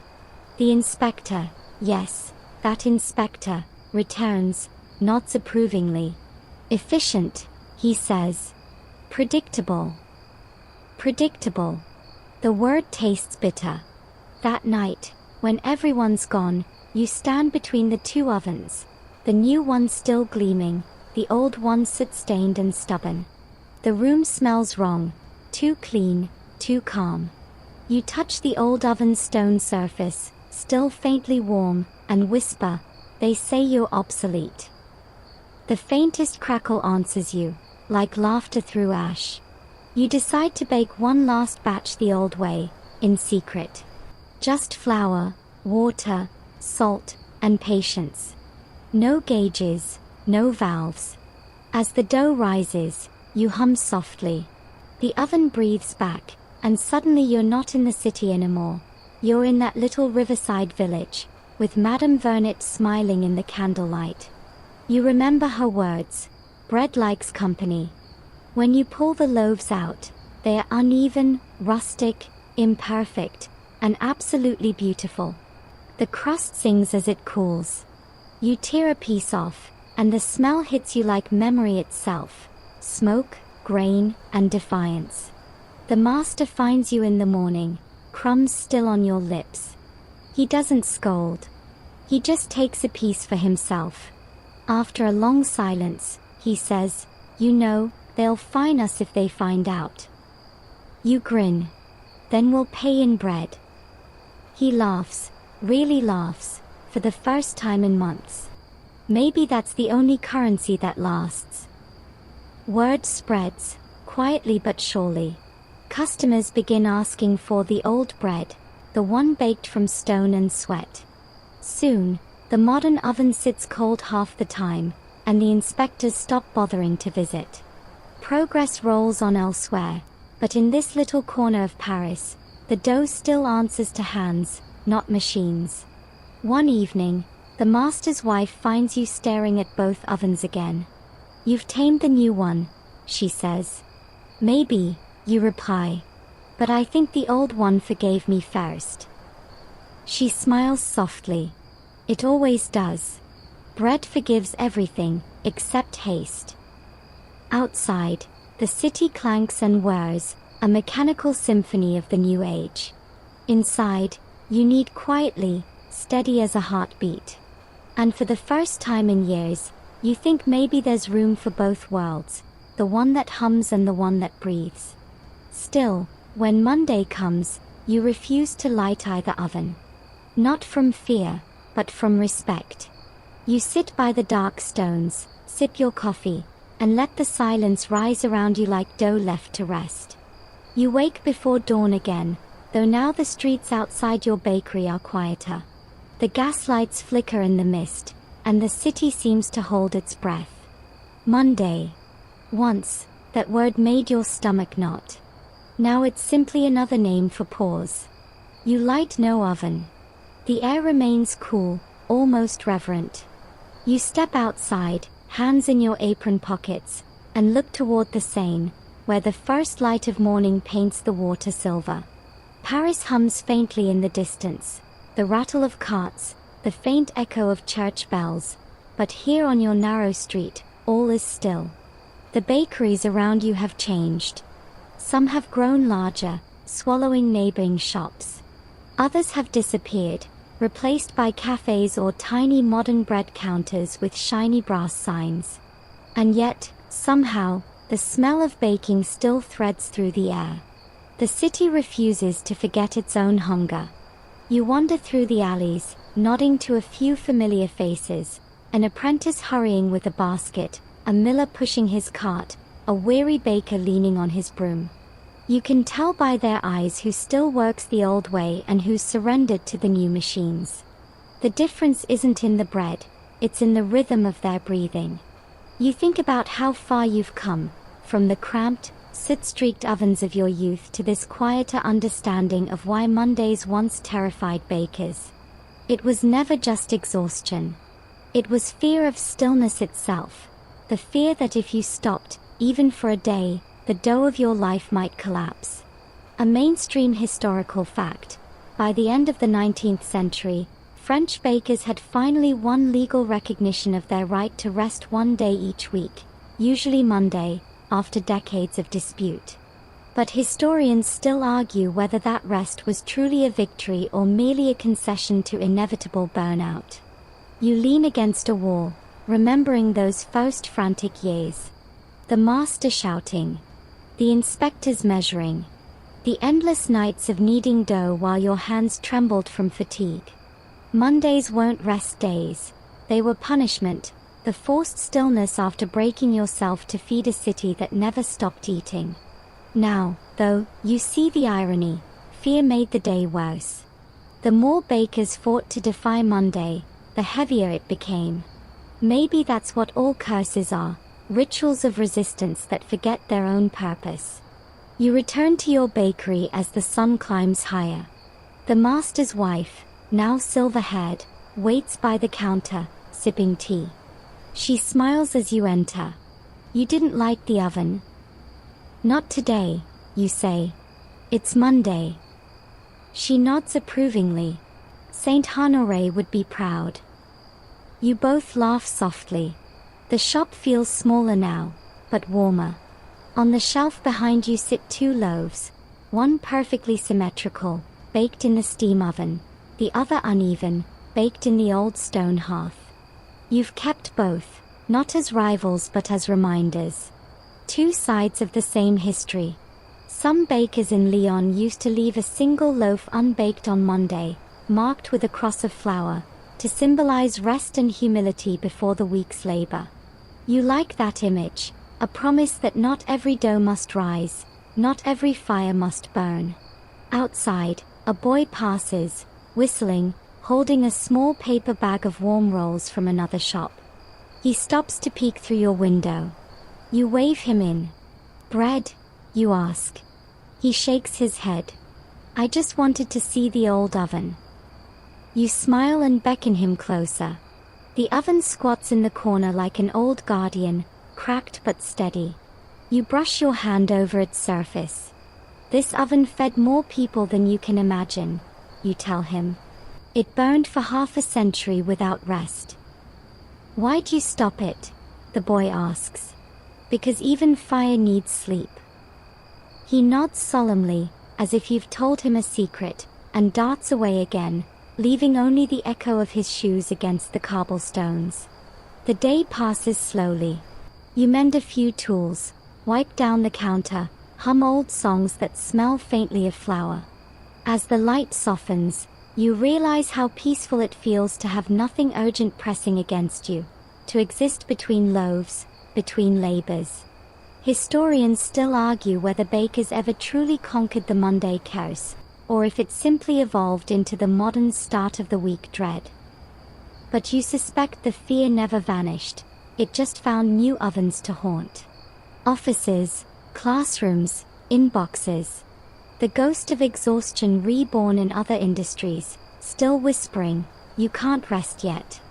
The inspector, yes, that inspector, returns, nods approvingly. Efficient, he says. Predictable. Predictable. The word tastes bitter. That night, when everyone's gone, you stand between the two ovens. The new one still gleaming, the old one soot-stained and stubborn. The room smells wrong, too clean, too calm. You touch the old oven's stone surface, still faintly warm, and whisper, "They say you're obsolete." The faintest crackle answers you, like laughter through ash. You decide to bake one last batch the old way, in secret. Just flour, water, salt, and patience. No gauges, no valves. As the dough rises, you hum softly. The oven breathes back, and suddenly you're not in the city anymore. You're in that little riverside village, with Madame Vernet smiling in the candlelight. You remember her words, "Bread likes company." When you pull the loaves out, they are uneven, rustic, imperfect, and absolutely beautiful. The crust sings as it cools. You tear a piece off, and the smell hits you like memory itself. Smoke, grain, and defiance. The master finds you in the morning, crumbs still on your lips. He doesn't scold. He just takes a piece for himself. After a long silence, he says, "You know, they'll fine us if they find out." You grin. "Then we'll pay in bread." He laughs, really laughs, for the first time in months. Maybe that's the only currency that lasts. Word spreads, quietly but surely. Customers begin asking for the old bread, the one baked from stone and sweat. Soon, the modern oven sits cold half the time, and the inspectors stop bothering to visit. Progress rolls on elsewhere, but in this little corner of Paris, the dough still answers to hands, not machines. One evening, the master's wife finds you staring at both ovens again. "You've tamed the new one," she says. "Maybe," you reply. "But I think the old one forgave me first." She smiles softly. It always does. Bread forgives everything, except haste. Outside, the city clanks and whirs, a mechanical symphony of the new age. Inside, you knead quietly, steady as a heartbeat. And for the first time in years, you think maybe there's room for both worlds, the one that hums and the one that breathes. Still, when Monday comes, you refuse to light either oven. Not from fear, but from respect. You sit by the dark stones, sip your coffee, and let the silence rise around you like dough left to rest. You wake before dawn again, though now the streets outside your bakery are quieter. The gaslights flicker in the mist, and the city seems to hold its breath. Monday. Once, that word made your stomach knot. Now it's simply another name for pause. You light no oven. The air remains cool, almost reverent. You step outside, hands in your apron pockets, and look toward the Seine, where the first light of morning paints the water silver. Paris hums faintly in the distance, the rattle of carts, the faint echo of church bells, but here on your narrow street, all is still. The bakeries around you have changed. Some have grown larger, swallowing neighboring shops. Others have disappeared, replaced by cafes or tiny modern bread counters with shiny brass signs. And yet, somehow, the smell of baking still threads through the air. The city refuses to forget its own hunger. You wander through the alleys, nodding to a few familiar faces, an apprentice hurrying with a basket, a miller pushing his cart, a weary baker leaning on his broom. You can tell by their eyes who still works the old way and who's surrendered to the new machines. The difference isn't in the bread, it's in the rhythm of their breathing. You think about how far you've come, from the cramped, soot-streaked ovens of your youth to this quieter understanding of why Mondays once terrified bakers. It was never just exhaustion. It was fear of stillness itself, the fear that if you stopped, even for a day, the dough of your life might collapse. A mainstream historical fact: by the end of the 19th century, French bakers had finally won legal recognition of their right to rest one day each week, usually Monday, after decades of dispute. But historians still argue whether that rest was truly a victory or merely a concession to inevitable burnout. You lean against a wall, remembering those first frantic years. The master shouting, the inspectors measuring, the endless nights of kneading dough while your hands trembled from fatigue. Mondays weren't rest days. They were punishment, the forced stillness after breaking yourself to feed a city that never stopped eating. Now, though, you see the irony. Fear made the day worse. The more bakers fought to defy Monday, the heavier it became. Maybe that's what all curses are, rituals of resistance that forget their own purpose. You return to your bakery as the sun climbs higher. The master's wife, now silver-haired, waits by the counter, sipping tea. She smiles as you enter. You didn't like the oven? Not today, you say. It's Monday. She nods approvingly. Saint Honoré would be proud. You both laugh softly. The shop feels smaller now, but warmer. On the shelf behind you sit two loaves, one perfectly symmetrical, baked in the steam oven, the other uneven, baked in the old stone hearth. You've kept both, not as rivals but as reminders. Two sides of the same history. Some bakers in Lyon used to leave a single loaf unbaked on Monday, marked with a cross of flour, to symbolize rest and humility before the week's labor. You like that image, a promise that not every dough must rise, not every fire must burn. Outside, a boy passes, whistling, holding a small paper bag of warm rolls from another shop. He stops to peek through your window. You wave him in. Bread? You ask. He shakes his head. I just wanted to see the old oven. You smile and beckon him closer. The oven squats in the corner like an old guardian, cracked but steady. You brush your hand over its surface. This oven fed more people than you can imagine, you tell him. It burned for half a century without rest. Why'd you stop it? The boy asks. Because even fire needs sleep. He nods solemnly, as if you've told him a secret, and darts away again, leaving only the echo of his shoes against the cobblestones. The day passes slowly. You mend a few tools, wipe down the counter, hum old songs that smell faintly of flour. As the light softens, you realize how peaceful it feels to have nothing urgent pressing against you, to exist between loaves, between labors. Historians still argue whether bakers ever truly conquered the Monday curse, or if it simply evolved into the modern start of the week dread. But you suspect the fear never vanished, it just found new ovens to haunt. Offices, classrooms, inboxes. The ghost of exhaustion reborn in other industries, still whispering, you can't rest yet.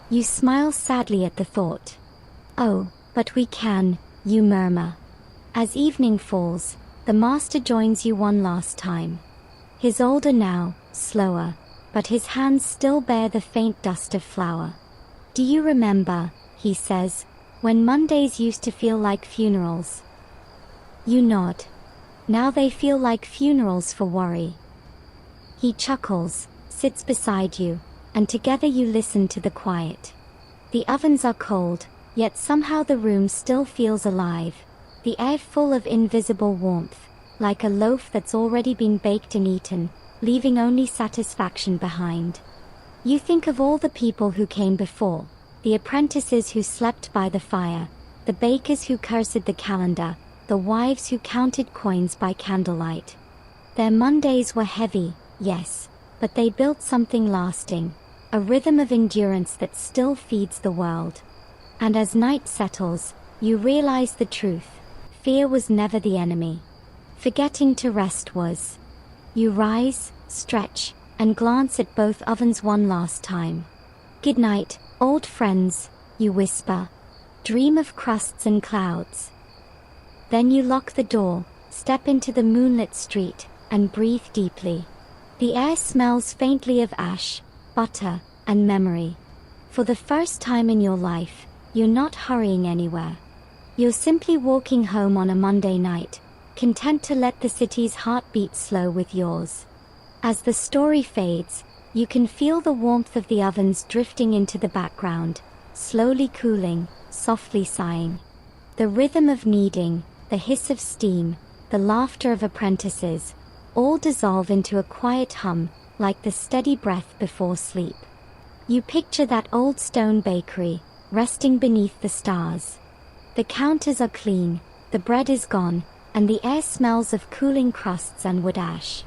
You smile sadly at the thought. Oh, but we can, you murmur. As evening falls, the master joins you one last time. He's older now, slower, but his hands still bear the faint dust of flour. Do you remember, he says, when Mondays used to feel like funerals? You nod. Now they feel like funerals for worry. He chuckles, sits beside you, and together you listen to the quiet. The ovens are cold, yet somehow the room still feels alive, the air full of invisible warmth, like a loaf that's already been baked and eaten, leaving only satisfaction behind. You think of all the people who came before, the apprentices who slept by the fire, the bakers who cursed the calendar, the wives who counted coins by candlelight. Their Mondays were heavy, yes, but they built something lasting, a rhythm of endurance that still feeds the world. And as night settles, you realize the truth. Fear was never the enemy. Forgetting to rest was. You rise, stretch, and glance at both ovens one last time. "Good night, old friends," you whisper. "Dream of crusts and clouds." Then you lock the door, step into the moonlit street, and breathe deeply. The air smells faintly of ash, butter, and memory. For the first time in your life, you're not hurrying anywhere. You're simply walking home on a Monday night, content to let the city's heartbeat slow with yours. As the story fades, you can feel the warmth of the ovens drifting into the background, slowly cooling, softly sighing. The rhythm of kneading, the hiss of steam, the laughter of apprentices, all dissolve into a quiet hum, like the steady breath before sleep. You picture that old stone bakery, resting beneath the stars. The counters are clean, the bread is gone, and the air smells of cooling crusts and wood ash.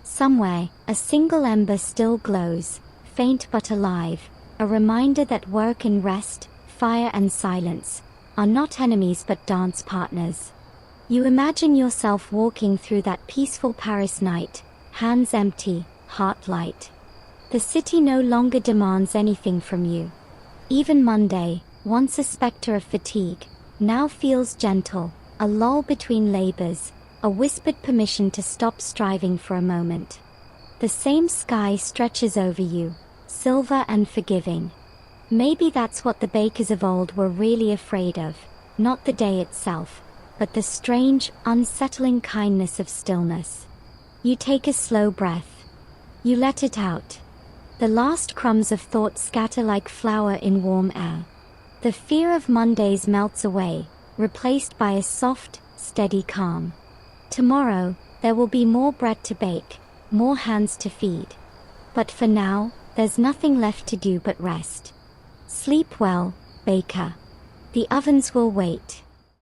Somewhere, a single ember still glows, faint but alive, a reminder that work and rest, fire and silence, are not enemies but dance partners. You imagine yourself walking through that peaceful Paris night, hands empty, heart light. The city no longer demands anything from you. Even Monday, once a specter of fatigue, now feels gentle, a lull between labors, a whispered permission to stop striving for a moment. The same sky stretches over you, silver and forgiving. Maybe that's what the bakers of old were really afraid of, not the day itself, but the strange, unsettling kindness of stillness. You take a slow breath. You let it out. The last crumbs of thought scatter like flour in warm air. The fear of Mondays melts away, replaced by a soft, steady calm. Tomorrow, there will be more bread to bake, more hands to feed. But for now, there's nothing left to do but rest. Sleep well, baker. The ovens will wait.